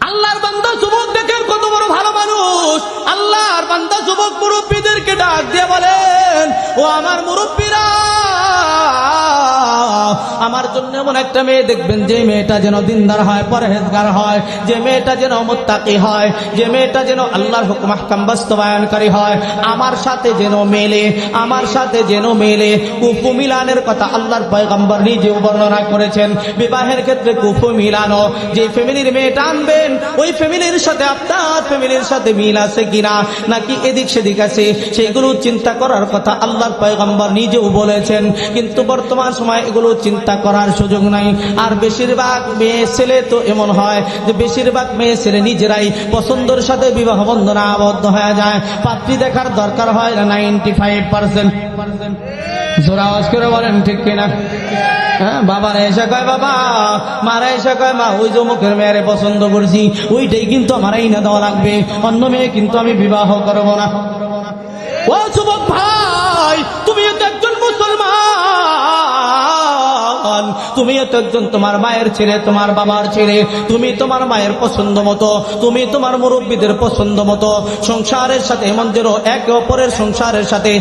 আল্লাহর বান্দা যুবক দেখেন কত বড় ভালো মানুষ। আল্লাহর বান্দা যুবক মুরব্বীদেরকে ডাক দিয়ে বলেন, ও আমার মুরব্বীরা, আমার জন্য এমন একটা মেয়ে দেখবেন যে মেয়েটা যেন দিনদার হয়, পরহেজগার হয়, যে মেয়েটা যেন মুত্তাকি হয়, যে মেয়েটা যেন আল্লাহর হুকুম আহকাম বাস্তবায়নকারী হয়, আমার সাথে যেন মেলে, আমার সাথে যেন মেলে। কুফু মিলানের কথা আল্লাহর পয়গম্বর নিজেও বর্ণনা করেছেন। বিবাহের ক্ষেত্রে কুফু মিলানো, যে ফ্যামিলির মেয়েটা আনবেন ওই ফ্যামিলির সাথে আপনার ফ্যামিলির সাথে মিল আছে কিনা, নাকি এদিক সেদিক আছে, সেগুলো চিন্তা করার কথা আল্লাহর পয়গম্বর নিজেও বলেছেন। কিন্তু বর্তমান সময় এগুলো চিন্তা করার সুযোগ নাই। আর বেশিরভাগ মেয়ে ছেলে তো এমন হয় যে বেশিরভাগ মেয়ে ছেলে নিজেরাই পছন্দের সাথে বিবাহ বন্ধনে আবদ্ধ হয়ে যায়, পাত্রী দেখার দরকার হয় না 95%। জোরে আওয়াজ করে বলেন ঠিক কিনা? হ্যাঁ, বাবারা এসে কয় বাবা, মারা এসে কয় মা ওই যমুকের মেয়েরে পছন্দ করছি, ওইটাই কিন্তু আমার আইনা দেওয়া লাগবে, অন্য মেয়ে কিন্তু আমি বিবাহ করব না। ও যুবক ভাই, তুমি তো একজন মুসলমান, তুমি তো একজন তোমার মায়ের ছেলে, তোমার বাবার ছেলে, তুমি তোমার মায়ের পছন্দ মতো, তুমি তোমার মুরব্বীদের পছন্দ মতো সংসারের সাথে এমন যেন একে অপরের সংসারের সাথে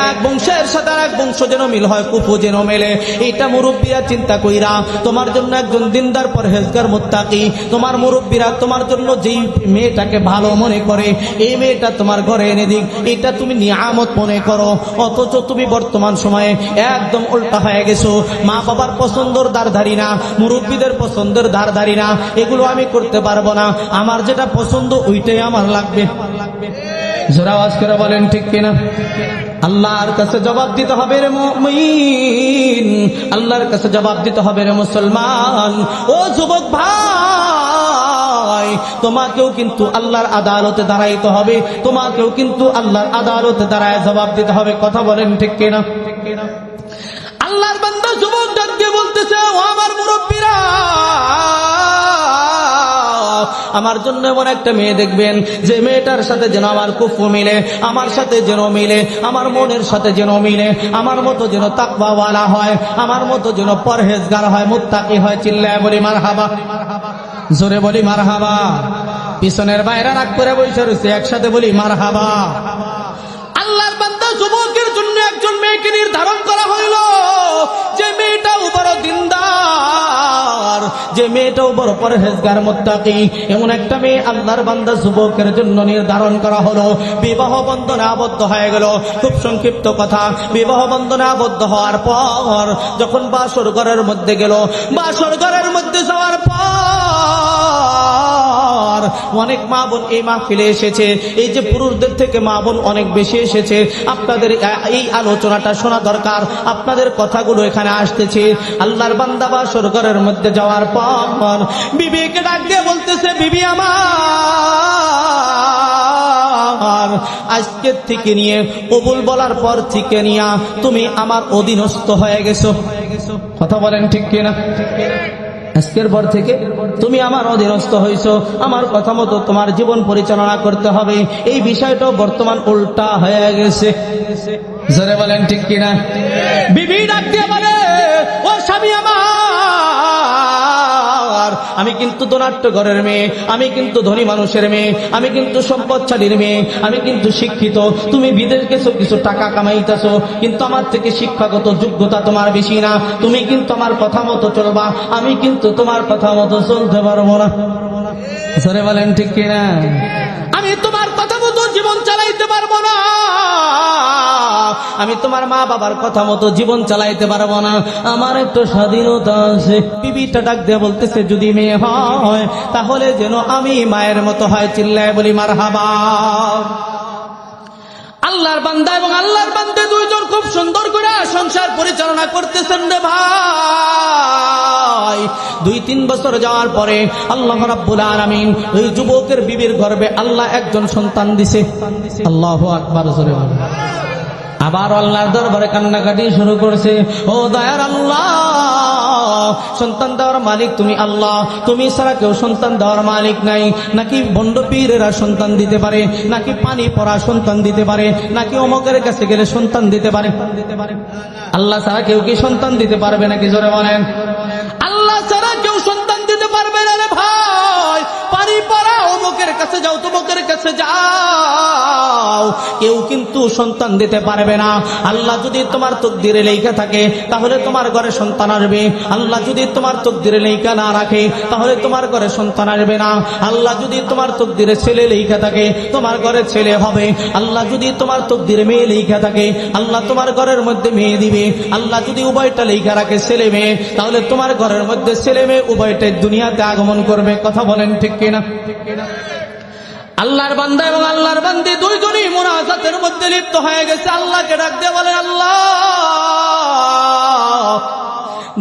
এক বংশের সাথে আর এক বংশ যেন মিল হয়, কুফু যেন মেলে। এইটা মুরব্বীরা চিন্তা কইরা তোমার জন্য একজন দিনদার পরহেজগার মুত্তাকি, তোমার মুরব্বীরা তোমার জন্য যেই মেয়েটাকে ভালো মনে করে এই মেয়েটা তোমার ঘরে এনে দিক, এটা তুমি নিয়ামত মনে করো। অথচ তুমি বর্তমান সময়ে একদম উল্টা হয়ে গেছো। মা বাবার পছন্দের দ্বারধারী না, মুরব্বীদের পছন্দের দ্বারধারী না, এগুলো আমি করতে পারবো না, আমার যেটা পছন্দ ওইটাই আমার লাগবে। জোরে আওয়াজ করে বলেন ঠিক কিনা? আল্লাহর কাছে জবাব দিতে হবে রে মুমিন, আল্লাহর কাছে জবাব দিতে হবে রে মুসলমান। ও যুবক ভাই, তোমাকেও কিন্তু আল্লাহর আদালতে দাঁড়াইতে হবে, তোমাকেও কিন্তু আল্লাহর আদালতে দাঁড়ায় জবাব দিতে হবে। কথা বলেন ঠিক কিনা? আল্লাহর বান্দা যুবক ডাক দিয়ে বলতেছে, ও আমার মুরব্বীরা, আমার জন্য এমন একটা মেয়ে দেখবেন যে মেয়েটার সাথে যেন আমার কুফু মিলে, আমার সাথে যেন মিলে, আমার মনের সাথে যেন মিলে, আমার মতো যেন তাকওয়াওয়ালা হয়, আমার মতো যেন পরহেজগার হয়, মুত্তাকি হয়। চিল্লায় বলি মারহাবা, জোরে বলি মারহাবা। পিছনের বাইরে রাগ করে বসে রয়েছে, একসাথে বলি মারহাবা। আল্লাহর বান্দা যুবকের জন্য একজন মেয়েকে নির্ধারণ করা হইল, যে মেয়েটাও বড় দিনদার, যে মেয়েটাও বড় পরহেজগার মুত্তাকি, এমন একটা মেয়ে আল্লাহর বান্দা যুবকের জন্য নির্ধারণ করা হলো। বিবাহ বন্ধনে আবদ্ধ হয়ে গেল। খুব সংক্ষিপ্ত কথা, বিবাহ বন্ধনে আবদ্ধ হওয়ার পর যখন বাসর ঘরের মধ্যে গেল, বাসর ঘরের মধ্যে যাওয়ার পর অনেক মা বোন এই মাহফিলে এসেছে, এই যে পুরুষদের থেকে মা বোন অনেক বেশি এসেছে, আপনাদের এই আলোচনাটা শোনা দরকার, আপনাদের কথাগুলো এখানে আসতেছে। আল্লাহর বান্দা বাসর ঘরের মধ্যে যাওয়ার পর বিবিকে ডাক দিয়ে বলতেছে, বিবি আমার, আজকের থেকে নিয়ে কবুল বলার পর থেকে নিয়ে তুমি আমার অধীনস্থ হয়ে গেছো। কথা বলেন ঠিক কিনা? আজকের পর থেকে তুমি আমার অধীনস্থ হইছো, আমার কথা মতো তোমার জীবন পরিচালনা করতে হবে। এই বিষয়টা বর্তমান উল্টা হয়ে গেছে। জোরে বলেন ঠিক কিনা? বিবি ডাক দিয়ে বলে, ও স্বামী আমার, আমি কিন্তু ধনাঢ্য ঘরের মেয়ে, আমি কিন্তু ধনী মানুষের মেয়ে, আমি কিন্তু সম্পদশালীর মেয়ে, আমি কিন্তু শিক্ষিত। তুমি বিদেশ গেছো, কিছু টাকা কামাইতেছো, কিন্তু আমার থেকে শিক্ষাগত যোগ্যতা তোমার বেশি না। তুমি কিন্তু আমার কথা মতো চলবা, আমি কিন্তু তোমার কথা মতো চলতে পারবো না। সরে বলেন ঠিক কিনা? আমি তোমার কথা মতো জীবন চালাইতে পারবো না, আমি তোমার মা বাবার কথা মতো জীবন চালাইতে পারবো না, আমার একটু স্বাধীনতা আছে। বিবিটা ডাক দিয়ে বলতেছে, যদি মেয়ে হয় তাহলে যেন আমি মায়ের মতো হয়। চিল্লায় বলি মারহাবা। আল্লাহর বান্দা এবং আল্লাহর বান্দে দুইজন খুব সুন্দর করে সংসার পরিচালনা করতেছেন রে ভাই। 2-3 বছর যাওয়ার পরে আল্লাহ রাব্বুল আলামিন ওই যুবকের বিবির গর্ভে আল্লাহ একজন সন্তান দিছে। আল্লাহু আকবার। আবার আল্লাহর দরবারে কান্নাকাটি শুরু করছে, ও দয়ার আল্লাহ, সন্তান দেওয়ার মালিক তুমি আল্লাহ, তুমি ছাড়া কেউ সন্তান দেওয়ার মালিক নাই। নাকি বন্ড পীরেরা সন্তান দিতে পারে, নাকি পানি পড়া সন্তান দিতে পারে, নাকি অমকের কাছে গেলে সন্তান দিতে পারে? আল্লাহ ছাড়া কেউ কি সন্তান দিতে পারবে নাকি? জোরে বলেন। আল্লাহ ছাড়া কেউ সন্তান দিতে পারবে না রে ভাই। পানি পড়া অমকের কাছে যাও, তমকের কাছে যাও, কেউ কিন্তু সন্তান দিতে পারবে না। আল্লাহ যদি তোমার তকদিরে লেখা থাকে তাহলে তোমার ঘরে সন্তান আসবে, আল্লাহ যদি তোমার তকদিরে লেখা না রাখে তাহলে তোমার ঘরে সন্তান আসবে না। আল্লাহ যদি তোমার তকদিরে ছেলে লেখা থাকে তোমার ঘরে ছেলে হবে, আল্লাহ যদি তোমার তকদিরে মেয়ে লেখা থাকে আল্লাহ তোমার ঘরের মধ্যে মেয়ে দিবে। আল্লাহ যদি উভয়টা লেখা রাখে ছেলে মেয়ে, তাহলে তোমার ঘরের মধ্যে ছেলে মেয়ে উভয়টাই দুনিয়াতে আগমন করবে। কথা বলেন ঠিক কিনা? আল্লাহর বান্দা এবং আল্লাহর বান্দি দুইজনই মুনাজাতের মধ্যে লিপ্ত হয়ে গেছে। আল্লাহকে ডাক দিয়ে বলে, আল্লাহ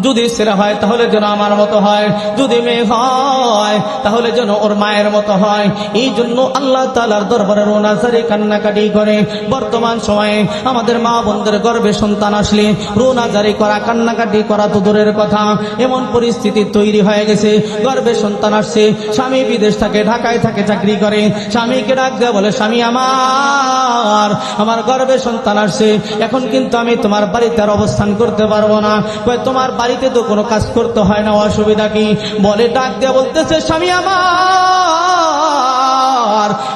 যদি ছেলে হয় তাহলে যেন আমার মতো হয়, যদি মেয়ে হয় তাহলে যেন ওর মায়ের মতো হয়। এই জন্য আল্লাহ তাআলার দরবারে রোনাজারি কান্নাকাটি করে। বর্তমান সময়ে আমাদের মা বোনদের গর্ভে সন্তান আসলে রোনাজারি করা, কান্নাকাটি করা তো দূরের কথা, এমন পরিস্থিতি তৈরি হয়ে গেছে। গর্ভে সন্তান আসছে, স্বামী বিদেশ থাকে, ঢাকায় থাকে, চাকরি করে, স্বামীকে ডাক দেয়া বলে, স্বামী আমার গর্ভে সন্তান আসছে, এখন কিন্তু আমি তোমার বাড়িতে আর অবস্থান করতে পারবো না। তোমার বাড়িতে তো কোনো কাজ করতে হয় না, অসুবিধা কি? বলে ডাক দেয়া বলতেছে, স্বামী আমার,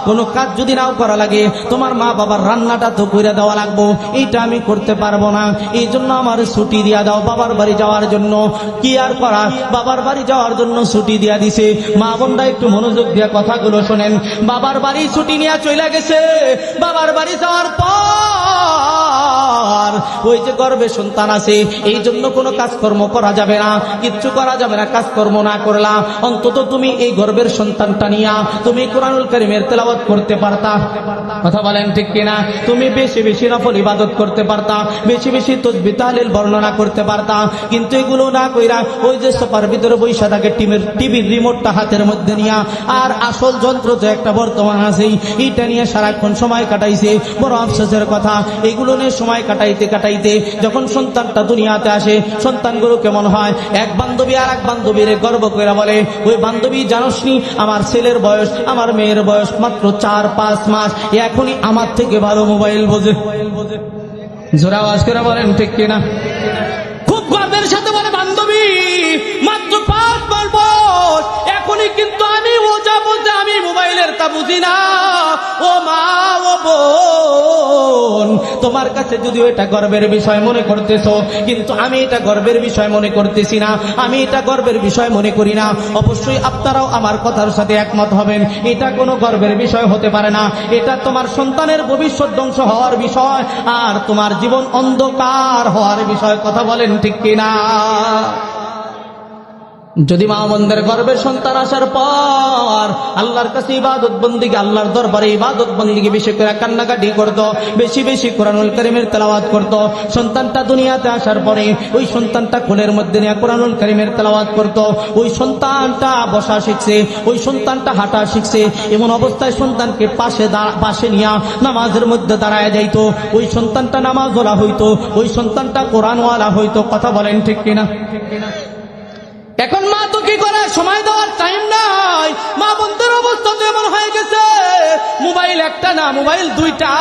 কোনো কাজ যদি নাও করা লাগে তোমার মা বাবার রান্নাটা তো করে দেওয়া লাগবো, এইটা আমি করতে পারবো না, এই জন্য আমার ছুটি দিয়া দাও বাবার বাড়ি যাওয়ার জন্য। কি আর করা, বাবার বাড়ি যাওয়ার জন্য ছুটি দিয়া দিছে। মা বোনরা একটু মনোযোগ দিয়ে কথাগুলো শোনেন। বাবার বাড়ি ছুটি নিয়ে চলে গেছে। বাবার বাড়ি যাওয়ার পর ওই যে গর্ভে সন্তান আছে, এই জন্য কোনো কাজকর্ম করা যাবে না, কিচ্ছু করা যাবে না। কাজকর্ম না করলা অন্তত তুমি এই গর্ভের সন্তানটা নিয়া তুমি কোরআনুল কারীমের তেলাওয়াত করতে পারতা। কথা বলেন ঠিক কিনা? তুমি বেশি বেশি নফল ইবাদত করতে পারতা, বেশি বেশি তাসবিহ তাহলিল বর্ণনা করতে পারতা। কিন্তু এগুলো না কইরা ওই যে সোফার ভিতরে বইসা থাকে, টিভির রিমোটটা হাতের মধ্যে নিয়া, আর আসল যন্ত্র যে একটা বর্তমান আছে এইটা নিয়ে সারাক্ষণ সময় কাটাইছে। বড় আফসোসের কথা, এগুলো নিয়ে সময় কাটাইতে কাটাইতে যখন সন্তানটা দুনিয়াতে আসে, সন্তানগুলো কেমন হয়? এক বান্ধবী আর এক বান্ধবীর গর্ব করে বলে, ওই বান্ধবী জানোসনি আমার ছেলের বয়স, আমার মেয়ের বয়স মাত্র 4-5 মাস, এখনই আমার থেকে ভালো মোবাইল বোঝে। জোরে আওয়াজ করে বলেন ঠিক কিনা? খুব গর্বের সাথে বলে, বান্ধবী মাত্র 5 মাস বয়স, এখনই কিন্তু আমি ওজা বোঝে, আমি মোবাইলের তা বুঝি না। ও মা, ও বোন, তোমার কাছে যদিও এটা গর্বের বিষয় মনে করতেছো, কিন্তু আমি এটা গর্বের বিষয় মনে করতেছি না, আমি এটা গর্বের বিষয় মনে করি না। অবশ্যই আপনারাও আমার কথার সাথে একমত হবেন, এটা কোনো গর্বের বিষয় হতে পারে না। এটা তোমার সন্তানের ভবিষ্যৎ ধ্বংস হওয়ার বিষয়, আর তোমার জীবন অন্ধকার হওয়ার বিষয়। কথা বলেন ঠিক কিনা? যদি মা বোনদের গর্ভে সন্তান আসার পর আল্লাহর কাছে ইবাদত বন্দিকে, আল্লাহর দরবারে ইবাদত বন্দিকে বেশি করে কান্নাকাটি করতো, বেশি বেশি কোরআনুল কারীমের তেলাওয়াত করতো, সন্তানটা দুনিয়াতে আসার পরে ওই সন্তানটা কোলের মধ্যে নিয়ে কোরআনুল কারীমের তেলাওয়াত করতো, ওই সন্তানটা বসা শিখছে, ওই সন্তানটা হাঁটা শিখছে, এমন অবস্থায় সন্তানকে পাশে নিয়ে নামাজের মধ্যে দাঁড়ায় যাইতো, ওই সন্তানটা নামাজওয়ালা হইতো, ওই সন্তানটা কোরআনওয়ালা হইতো। কথা বলেন ঠিক কিনা? এখন মা তো কি করে, সময় দেওয়ার টাইম নাই। মা বোনদের অবস্থা তো এমন হয়ে গেছে, মোবাইল একটা না মোবাইল দুইটা।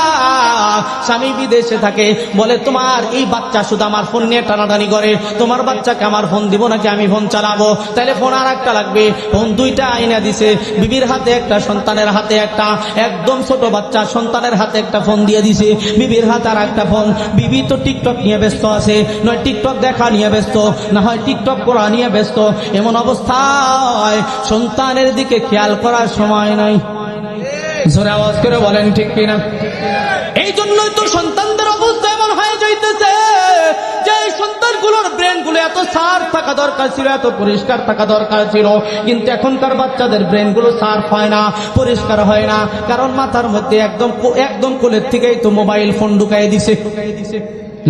স্বামী বিদেশে থাকে, বলে তোমার এই বাচ্চা শুধু আমার ফোন নিয়ে টানাটানি করে, তোমার বাচ্চাকে আমার ফোন দিব নাকি আমি ফোন চালাবো? তাহলে ফোন আর একটা লাগবে, ফোন দুইটা আইনা দিছে। বিবির হাতে একটা, সন্তানের হাতে একটা, একদম ছোট বাচ্চা সন্তানের হাতে একটা ফোন দিয়ে দিছে, বিবির হাতে আর একটা ফোন। বিবি তো টিকটক নিয়ে ব্যস্ত আছে, নয় টিকটক দেখা নিয়ে ব্যস্ত, না হয় টিকটক করা নিয়ে ব্যস্ত। এমন অবস্থায় সন্তানের দিকে খেয়াল করার সময় নাই। জোরে আওয়াজ করে বলেন ঠিক কিনা? এই জন্যই তো সন্তানদের অবস্থা এমন হয়ে যাইতেছে যে এই সন্তানগুলোর ব্রেন গুলো এত সার্ফ থাকা দরকার ছিল, এত পরিষ্কার থাকা দরকার ছিল, কিন্তু এখনকার বাচ্চাদের ব্রেন গুলো সার্ফ হয় না, পরিষ্কার হয় না, কারণ মাথার মধ্যে একদম কোলের থেকেই তো মোবাইল ফোন ঢুকাই দিছে।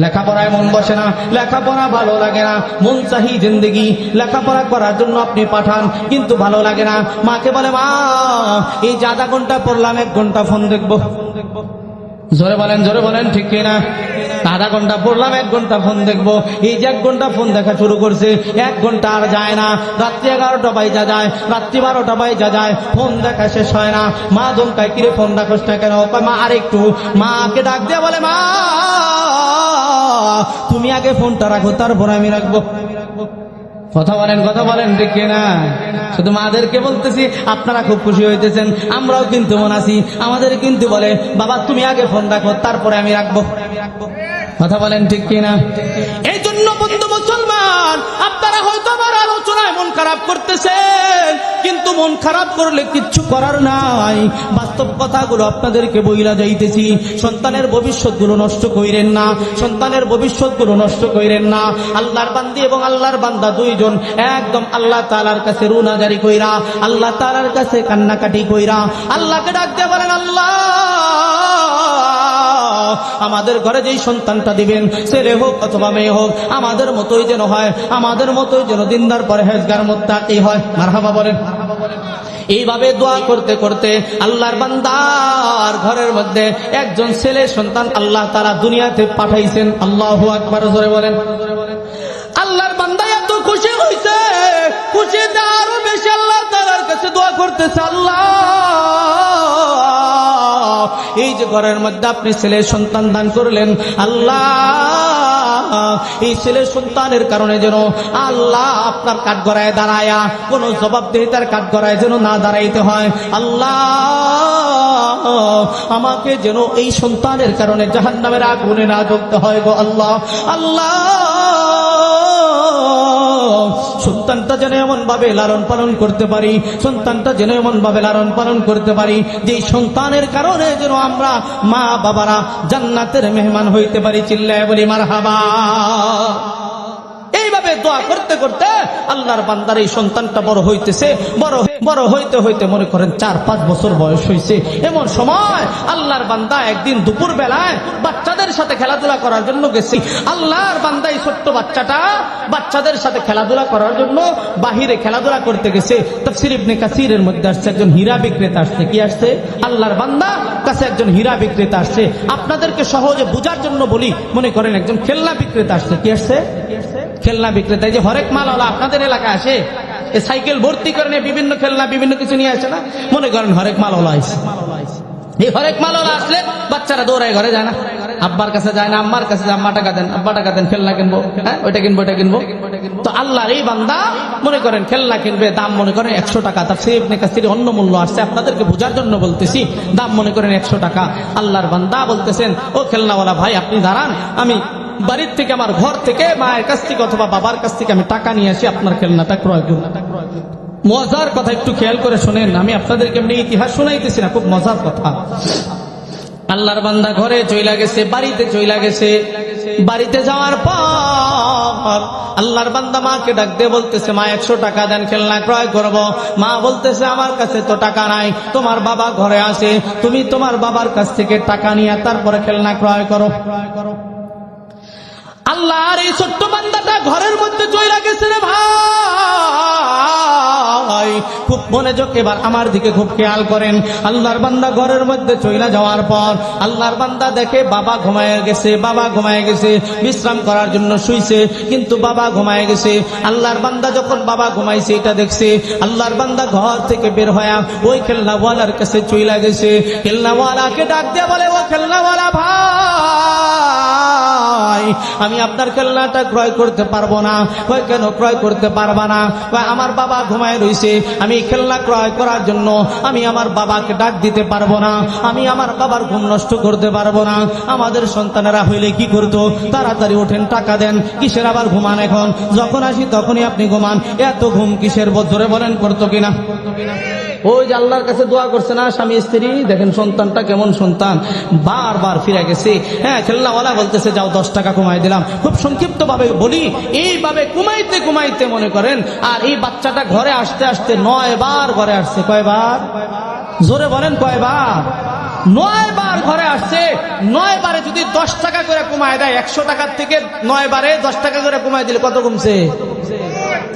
লেখাপড়ায় মন বসে না, লেখাপড়া ভালো লাগে না, মন চাহি জিন্দেগি। লেখাপড়া করার জন্য আপনি পাঠান, কিন্তু ভালো লাগে না। মাকে বলে, মা এই যে আধা ঘন্টা পড়লাম, 1 ঘন্টা ফোন দেখবো। জোরে বলেন ঠিক কিনা? আধা ঘন্টা পড়লাম, 1 ঘন্টা ফোন দেখবো। এই যে 1 ঘন্টা ফোন দেখা শুরু করছে, 1 ঘন্টা আর যায় না, রাত্রি 11টা বাইজা যায়, রাত্রি 12টা বাইজা যায়, ফোন দেখা শেষ হয় না। মা ধমকায়, কিরে ফোন রাখোস না কেন? মা আরেকটু। মাকে ডাক দিয়ে বলে, মা তুমি আগে ফোনটা রাখো, তারপর আমি রাখবো। কথা বলেন ঠিক কিনা? শুধু মাদেরকে বলতেছি, আপনারা খুব খুশি হইতেছেন, আমরাও কিন্তু মন আছি। আমাদের কিন্তু বলে, বাবা তুমি আগে ফোন রাখো, তারপরে আমি রাখবো। কথা বলেন ঠিক কিনা? এই জন্য বন্ধু মুসলমান, আপনারা হয়তো আমার আলোচনায় মন খারাপ করতেছেন, কিন্তু মন খারাপ করলে কিচ্ছু করার নাই। বাস্তব কথাগুলো আপনাদেরকে বইলা যাইতেছি। সন্তানের ভবিষ্যৎগুলো নষ্ট কইরেন না, সন্তানের ভবিষ্যৎগুলো নষ্ট কইরেন না। আল্লাহর বান্দি এবং আল্লাহর বান্দা দুইজন একদম আল্লাহ তাআলার কাছে রুনাজারি কইরা, আল্লাহ তাআলার কাছে কান্নাকাটি কইরা আল্লাহকে ডাক দিয়ে বলেন, আল্লাহ আমাদের ঘরে যেই সন্তানটা দিবেন, ছেলে হোক অথবা মেয়ে হোক, আমাদের মতোই যেন হয়, আমাদের মতোই যেন দিনদার পরহেজগার মুত্তাকি হয়। মারহাবা বলেন। এইভাবে দোয়া করতে করতে আল্লাহর বান্দার ঘরের মধ্যে একজন ছেলে সন্তান আল্লাহ তাআলা দুনিয়াতে পাঠাইছেন। আল্লাহু আকবার, জোরে বলেন। আল্লাহর বান্দা এত খুশি হইছে, খুশিতে আরো বেশি আল্লাহ তাআলার কাছে দোয়া করতেছে, আল্লাহ এই যে ঘরের মধ্যে আপনি ছেলে সন্তান দান করলেন, আল্লাহ এই ছেলে সন্তানের কারণে যেন আল্লাহ আপনার কাঠগড়ায় দাঁড়ায়া কোনো জবাবদিহিতার কাঠগড়ায় যেন না দাঁড়াইতে হয়। আল্লাহ আমাকে যেন এই সন্তানের কারণে জাহান্নামের আগুনে না জ্বলতে হয় গো আল্লাহ। আল্লাহ সন্তানটা যেন এমন ভাবে লালন পালন করতে পারি, সন্তানটা যেন এমন ভাবে লালন পালন করতে পারি যে সন্তানের কারণে যেন আমরা মা বাবারা জান্নাতের মেহমান হইতে পারি। চিল্লায় বলি মারহাবা। এইভাবে দোয়া করতে করতে আল্লাহর বান্দার এই সন্তানটা বড় হইতেছে, বড় হইতে হইতে মনে করেন 4-5 বছর বয়স হয়েছে। এমন সময় আল্লাহর বান্দা একদিন দুপুর বেলায় বাচ্চাদের সাথে খেলাধুলা করার জন্য গেছি। আল্লাহর বান্দা এই ছোট্ট বাচ্চাটা বাচ্চাদের সাথে খেলাধুলা করার জন্য বাহিরে খেলাধুলা করতে গেছে। তাফসীর ইবনে কাসিরের মধ্যে আসছে একজন হীরা বিক্রেতা আসছে। কি আসছে? আল্লাহর বান্দা কাছে একজন হীরা বিক্রেতা আসছে। আপনাদেরকে সহজে বোঝার জন্য বলি, মনে করেন একজন খেলনা বিক্রেতা আসছে। কি আসছে? খেলনা বিক্রেতা। এই যে হরেক মালওয়ালা আপনাদের এলাকায় আসে, এই সাইকেল ভর্তি করে নিয়ে বিভিন্ন খেলনা বিভিন্ন কিছু নিয়ে আসে না, মনে করেন হরেক মালওয়ালা আসে। এই হরেক মালওয়ালা আসলে বাচ্চারা দৌড়ায় ঘরে যায় না, আব্বার কাছে যায় না, আম্মার কাছে যায়, আম্মা টাকা দেন, আব্বা টাকা দেন, খেলনা কিনবো, হ্যাঁ ওইটা কিনবো, এটা কিনবো। তো আল্লাহর এই বান্দা মনে করেন খেলনা কিনবে, দাম মনে করেন 100 টাকা। তাফসীর ইবনে কাসির অন্য মূল্য আসছে, আপনাদেরকে বোঝার জন্য বলতেছি। দাম মনে করেন 100 টাকা। আল্লাহর বান্দা বলতেছেন, ও খেলনাওয়ালা ভাই আপনি দাঁড়ান, আমি বাড়ির থেকে আমার ঘর থেকে মায়ের কাছ থেকে অথবা বাবার কাছ থেকে আমি টাকা নিয়ে আসি, আপনার খেলনাটা ক্রয় করুন। মজার কথা একটু খেয়াল করে শোনেন, আমি আপনাদেরকে এমনি ইতিহাস শোনাইতেছি না, খুব মজার কথা। আল্লাহর বান্দা ঘরে চইলা গেছে, বাড়িতে চইলা গেছে। বাড়িতে যাওয়ার পর আল্লাহর বান্দা মাকে ডাক দিয়ে বলতেছে, মা 100 টাকা দেন, খেলনা ক্রয় করব। মা বলতেছে, আমার কাছে তো টাকা নাই, তোমার বাবা ঘরে আছে, তুমি তোমার বাবার কাছ থেকে টাকা নিয়ে তারপরে খেলনা ক্রয় করো। আল্লাহর এই ছোট্ট বান্দাটা ঘরের মধ্যে চলে গেছে রে ভাই। খুব মনোযোগ এবার আমার দিকে খুব খেয়াল করেন। আল্লাহর বান্দা ঘরের মধ্যে চলে যাওয়ার পর আল্লাহর বান্দা দেখে বাবা ঘুমায় গেছে, বাবা ঘুমায় গেছে, বিশ্রাম করার জন্য শুইছে, কিন্তু বাবা ঘুমায় গেছে। আল্লাহর বান্দা যখন বাবা ঘুমাইছে এটা দেখছে, আল্লাহর বান্দা ঘর থেকে বের হয়ে ওই খেলনাওয়ালার কাছে চলে গেছে। খেলনাওয়ালাকে ডাক দিয়ে বলে, ও খেলনাওয়ালা ভাই, আমি আপনার খেলনাটা ক্রয় করতে পারবো না। কই কেন ক্রয় করতে পারবা না? কই আমার বাবা ঘুমায় রইছে, আমি খেলনা ক্রয় করার জন্য আমি আমার বাবাকে ডাক দিতে পারবো না, আমি আমার বাবার ঘুম নষ্ট করতে পারবো না। আমাদের সন্তানেরা হইলে কি করতো, তাড়াতাড়ি ওঠেন, টাকা দেন, কিসের আবার ঘুমান, এখন যখন আসি তখনই আপনি ঘুমান, এত ঘুম কিসের? জোরে বলেন করতো কিনা? ওই যে আল্লাহর কাছে দোয়া করছে না স্বামী স্ত্রী, দেখেন সন্তানটা কেমন সন্তান, বারবার ফিরে গেছে। হ্যাঁ, খেলনাওয়ালা বলতেছে, যাও 10 টাকা কমাই দিলাম। খুব সংক্ষিপ্ত ভাবে বলি, এইভাবে কমাইতে কমাইতে মনে করেন, আর এই বাচ্চাটা ঘরে আসতে আসতে 9 বার ঘরে আসছে। কয়বার? জোরে বলেন কয়বার? 9 বার ঘরে আসছে। 9 বারে যদি 10 টাকা করে কমায় দেয়, 100 টাকার থেকে 9 বারে 10 টাকা করে কমায় দিলে কত কমছে?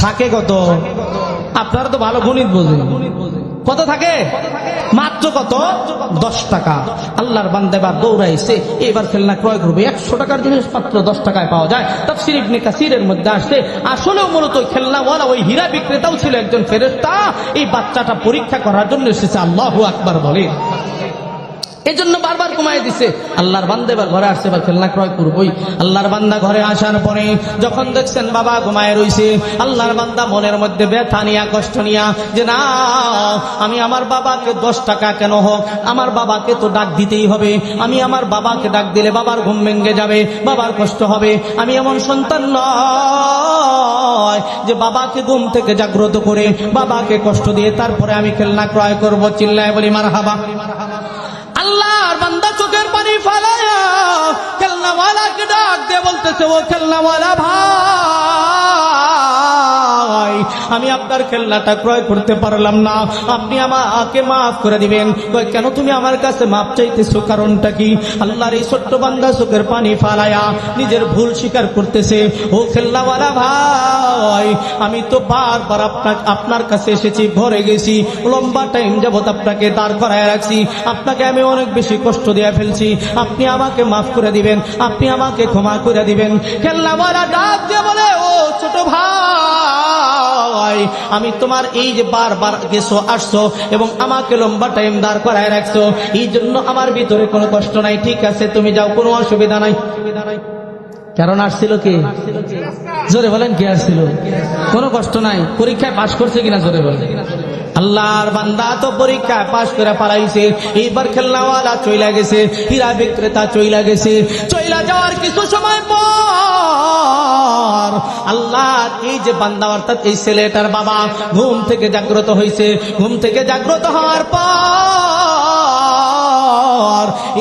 থাকে কত? আপনারা তো ভালো গণিত বোঝেন, কত থাকে? মাত্র কত? 10 টাকা। আল্লাহর বান্দা এবার দৌড়াইছে, এবার খেলনা ক্রয় করবে। 100 টাকার জিনিস মাত্র 10 টাকায় পাওয়া যায়। তাফসীর ইবনে কাসিরের মধ্যে আসছে, আসলেও মূলত খেলনাওয়ালা ওই হীরা বিক্রেতাও ছিল একজন ফেরেশতা। এই বাচ্চাটা পরীক্ষা করার জন্য এসেছে। আল্লাহু আকবার বলেন। এই জন্য বারবার কমাই দিছে। আল্লাহর বান্দা এবার ঘরে আসছে, এবার খেলনা ক্রয় করবই। আল্লাহর বান্দা ঘরে আসার পরে যখন দেখছেন বাবা ঘুমায় রইছে, আল্লাহর বান্দা মনের মধ্যে ব্যথা নিয়া, কষ্ট নিয়া, যে না, আমি আমার বাবাকে 10 টাকা কেন হোক, আমার বাবাকে তো ডাক দিতেই হবে। আমি আমার বাবাকে ডাক দিলে বাবার ঘুম ভেঙে যাবে, বাবার কষ্ট হবে। আমি এমন সন্তান নয় যে বাবাকে ঘুম থেকে জাগ্রত করে বাবাকে কষ্ট দিয়ে তারপরে আমি খেলনা ক্রয় করব। চিল্লায় বলি মারহাবা। আল্লাহর বান্দা চোখের পানি ফেলায়া খেলনাওয়ালাকে ডাক দিয়ে বলতেছে, ও খেলনাওয়ালা ভাই, আমি আপনার খেলনাটা ক্রয় করতে পারলাম না, আপনি আমাকে মাফ করে দিবেন। কেন তুমি আমার কাছে মাফ চাইতেছো, কারণটা কি? আল্লাহর এই ছোট্ট বান্দা চোখের পানি ফালায়া নিজের ভুল স্বীকার করতেছে। ও খেলনাওয়ালা ভাই, আমি তো বারবার আপনার কাছে এসেছি, ঘরে গেছি, লম্বা টাইম যাবত আপনাকে দাঁড় করায় রাখছি, আপনাকে আমি অনেক বেশি কষ্ট দিয়ে ফেলছি, আপনি আমাকে মাফ করে দিবেন, আপনি আমাকে ক্ষমা করে দিবেন। খেলনাওয়ালা ডাক দিয়ে বলে, ও ছোট ভাই, আমি তোমার এই যে বারবার গেছো আসছো এবং আমাকে লম্বা টাইম দাঁড় করায় রাখছো, এই জন্য আমার ভিতরে কোনো কষ্ট নাই, ঠিক আছে তুমি যাও, কোনো অসুবিধা নাই। কারণ আসছিল কি? জোরে বলেন, কে আসছিল? কোনো কষ্ট নাই। পরীক্ষায় পাশ করছে কিনা? জোরে বলেন। আল্লাহর বান্দা তো পরীক্ষায় পাশ করে পালাইছে। এইবার খেলনাওয়ালা চইলা গেছে, হীরা বিক্রেতা চইলা গেছে। চইলা যাওয়ার কিছু সময় পর আল্লাহর এই যে বান্দা, অর্থাৎ এই ছেলেটার বাবা ঘুম থেকে জাগ্রত হয়েছে। ঘুম থেকে জাগ্রত হওয়ার পর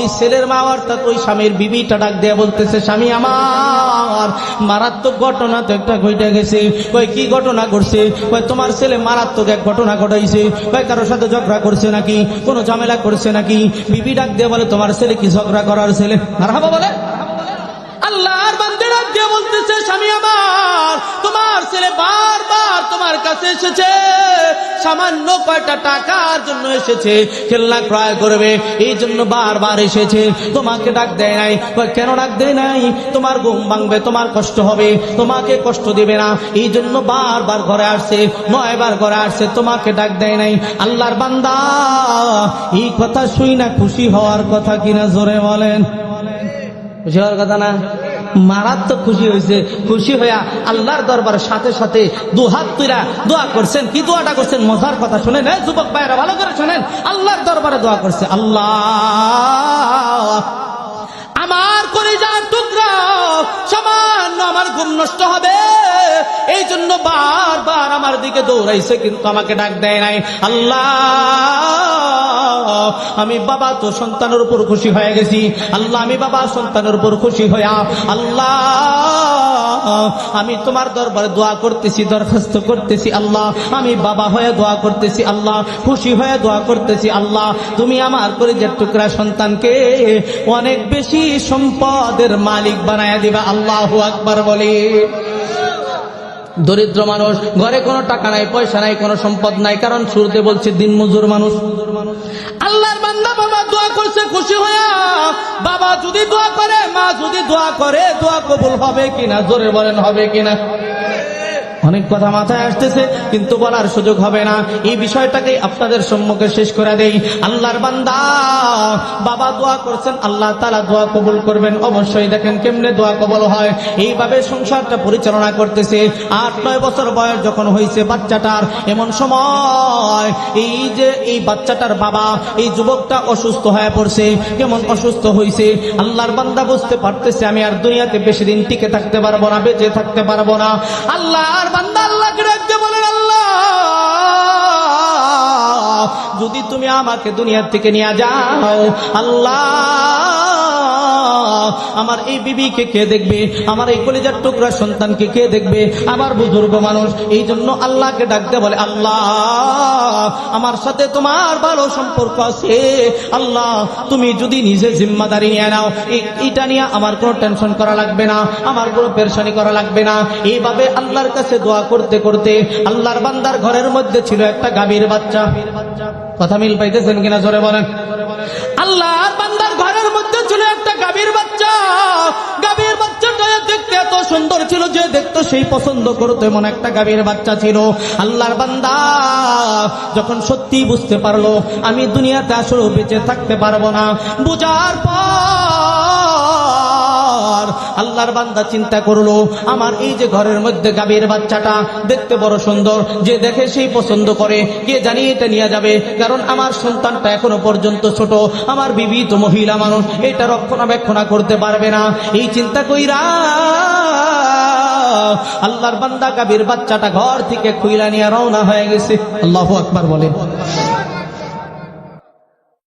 এই ছেলের মা, অর্থাৎ ওই স্বামীর বিবিটা ডাক দিয়ে বলতেছে, স্বামী আমার, মারাত্মক ঘটনা তো একটা ঘটে গেছে। কই কি ঘটনা ঘটছে? কই তোমার ছেলে মারাত্মক এক ঘটনা ঘটাইছে। কই কারোর সাথে ঝগড়া করছে নাকি, কোনো ঝামেলা করছে নাকি? বিবি ডাক দিয়ে বলে, তোমার ছেলে কি ঝগড়া করার ছেলে? মারহাবা বলে। আল্লাহর বান্দা ডাক দিয়ে বলতেছে, স্বামী আমার, তোমার ছেলে বারবার তোমার কাছে এসেছে, সামান্য কয়টা টাকার জন্য এসেছে, খেলনা ক্রয় করবে, এই জন্য বারবার এসেছে, তোমাকে ডাক দেয় নাই। কেন ডাক দেয় নাই? তোমার ঘুম ভাঙবে, তোমার কষ্ট হবে, তোমাকে কষ্ট দিবে না, এই জন্য বারবার ঘরে আসছে, 9 বার ঘরে আসছে, তোমাকে ডাক দেয় নাই। আল্লাহর বান্দা এই কথা শুই না খুশি হওয়ার কথা কিনা? জোরে বলেন। খুশি হওয়ার কথা না? মারাত্মক খুশি হয়েছে। খুশি হইয়া আল্লাহর দরবারের সাথে সাথে দুহাত তুইরা দোয়া করছেন। কি দোয়াটা করছেন? মজার কথা শুনেন, যুবক ভাইরা ভালো করে শুনেন। আল্লাহর দরবারে দোয়া করছে, আল্লাহ, আমার কলিজার টুকরা সামান্য আমার ঘুম নষ্ট হবে, এই জন্য বারবার আমার দিকে দৌড়াইছে, কিন্তু আমাকে ডাক দেয় নাই। আল্লাহ, আমি বাবা তো সন্তানের উপর খুশি হয়ে গেছি আল্লাহ, আমি বাবা সন্তানের উপর খুশি হইয়া আল্লাহ আমি তোমার দরবারে দোয়া করতেছি, দরখাস্ত করতেছি আল্লাহ, আমি বাবা হয়ে দোয়া করতেছি আল্লাহ, খুশি হয়ে দোয়া করতেছি আল্লাহ, তুমি আমার কলিজার টুকরা সন্তানকে অনেক বেশি সম্পদের মালিক বানায়া দিবা। আল্লাহু আকবার বলি। দরিদ্র মানুষ, ঘরে কোনো টাকা নাই, পয়সা নাই, কোনো সম্পদ নাই, কারণ শুরুতে বলছে দিন মজুর মানুষ। আল্লাহর বান্দা বাবা দোয়া করছে খুশি হইয়া। বাবা যদি দোয়া করে, মা যদি দোয়া করে, দোয়া কবুল হবে কিনা জোরে বলেন, হবে কিনা? অনেক কথা মাথায় আসতেছে কিন্তু বলার সুযোগ হবে না, এই বিষয়টাকে আপনাদের সম্মুখে শেষ করে দেই। আল্লাহর বান্দা বাবা দোয়া করছেন, আল্লাহ তাআলা দোয়া কবুল করবেন অবশ্যই। দেখেন কেমনে দোয়া কবুল হয়। এইভাবে সংসারটা পরিচালনা করতেছে। 8-9 বছর বয়স যখন হয়েছে বাচ্চাটার, এমন সময় এই বাচ্চাটার বাবা, এই যুবকটা অসুস্থ হয়ে পড়ছে। কেমন অসুস্থ হয়েছে আল্লাহর বান্দা বুঝতে পারতেছে আমি আর দুনিয়াতে বেশি দিন টিকে থাকতে পারবো না, বেঁচে থাকতে পারবো না। আল্লাহর বান্দা আল্লাহকে ডাকতে বলেন, আল্লাহ যদি তুমি আমাকে দুনিয়া থেকে নিয়ে যাও, আল্লাহ আমার এই বিবিকে কে দেখবে, আমার এই কলিজার টুকরা সন্তানকে কে দেখবে, আমার বুজুর্গ মানুষ। এই জন্য আল্লাহকে ডাকতে বলে, আল্লাহ আমার সাথে তোমার ভালো সম্পর্ক আছে, আল্লাহ তুমি যদি নিজে জিম্মাদারি নিয়ে নাও, এটা নিয়ে আমার কোনো টেনশন করা লাগবে না, আমার কোনো পেরেশানি করা লাগবে না। এইভাবে আল্লাহর কাছে দোয়া করতে করতে আল্লাহর বান্দার ঘরের মধ্যে ছিল একটা গাভীর বাচ্চা। কথা মিল পাইতেছেন কিনা জোরে বলেন। আল্লাহর বান্দার ঘরের মধ্যে ছিল একটা গাভীর বাচ্চা। গাভীর বাচ্চাটা দেখতে এত সুন্দর ছিল যে দেখতো সেই পছন্দ করতো, এমন একটা গাভীর বাচ্চা ছিল। আল্লাহর বান্দা যখন সত্যি বুঝতে পারলো আমি দুনিয়াতে আসলে বেঁচে থাকতে পারবো না, বুঝার পর আল্লাহর বান্দা চিন্তা করলো আমার এই যে ঘরের মধ্যে গাভীর বাচ্চাটা দেখতে বড় সুন্দর, যে দেখে সেই পছন্দ করে, কে জানি এটা নিয়ে যাবে, কারণ আমার সন্তানটা এখনো পর্যন্ত ছোট, আমার বিবি তো মহিলা মানুষ, এটা রক্ষণাবেক্ষণা করতে পারবে না। এই চিন্তা কইরা আল্লাহর বান্দা গাভীর বাচ্চাটা ঘর থেকে খুইলা নিয়ে রওনা হয়ে গেছে। আল্লাহু আকবার বলে।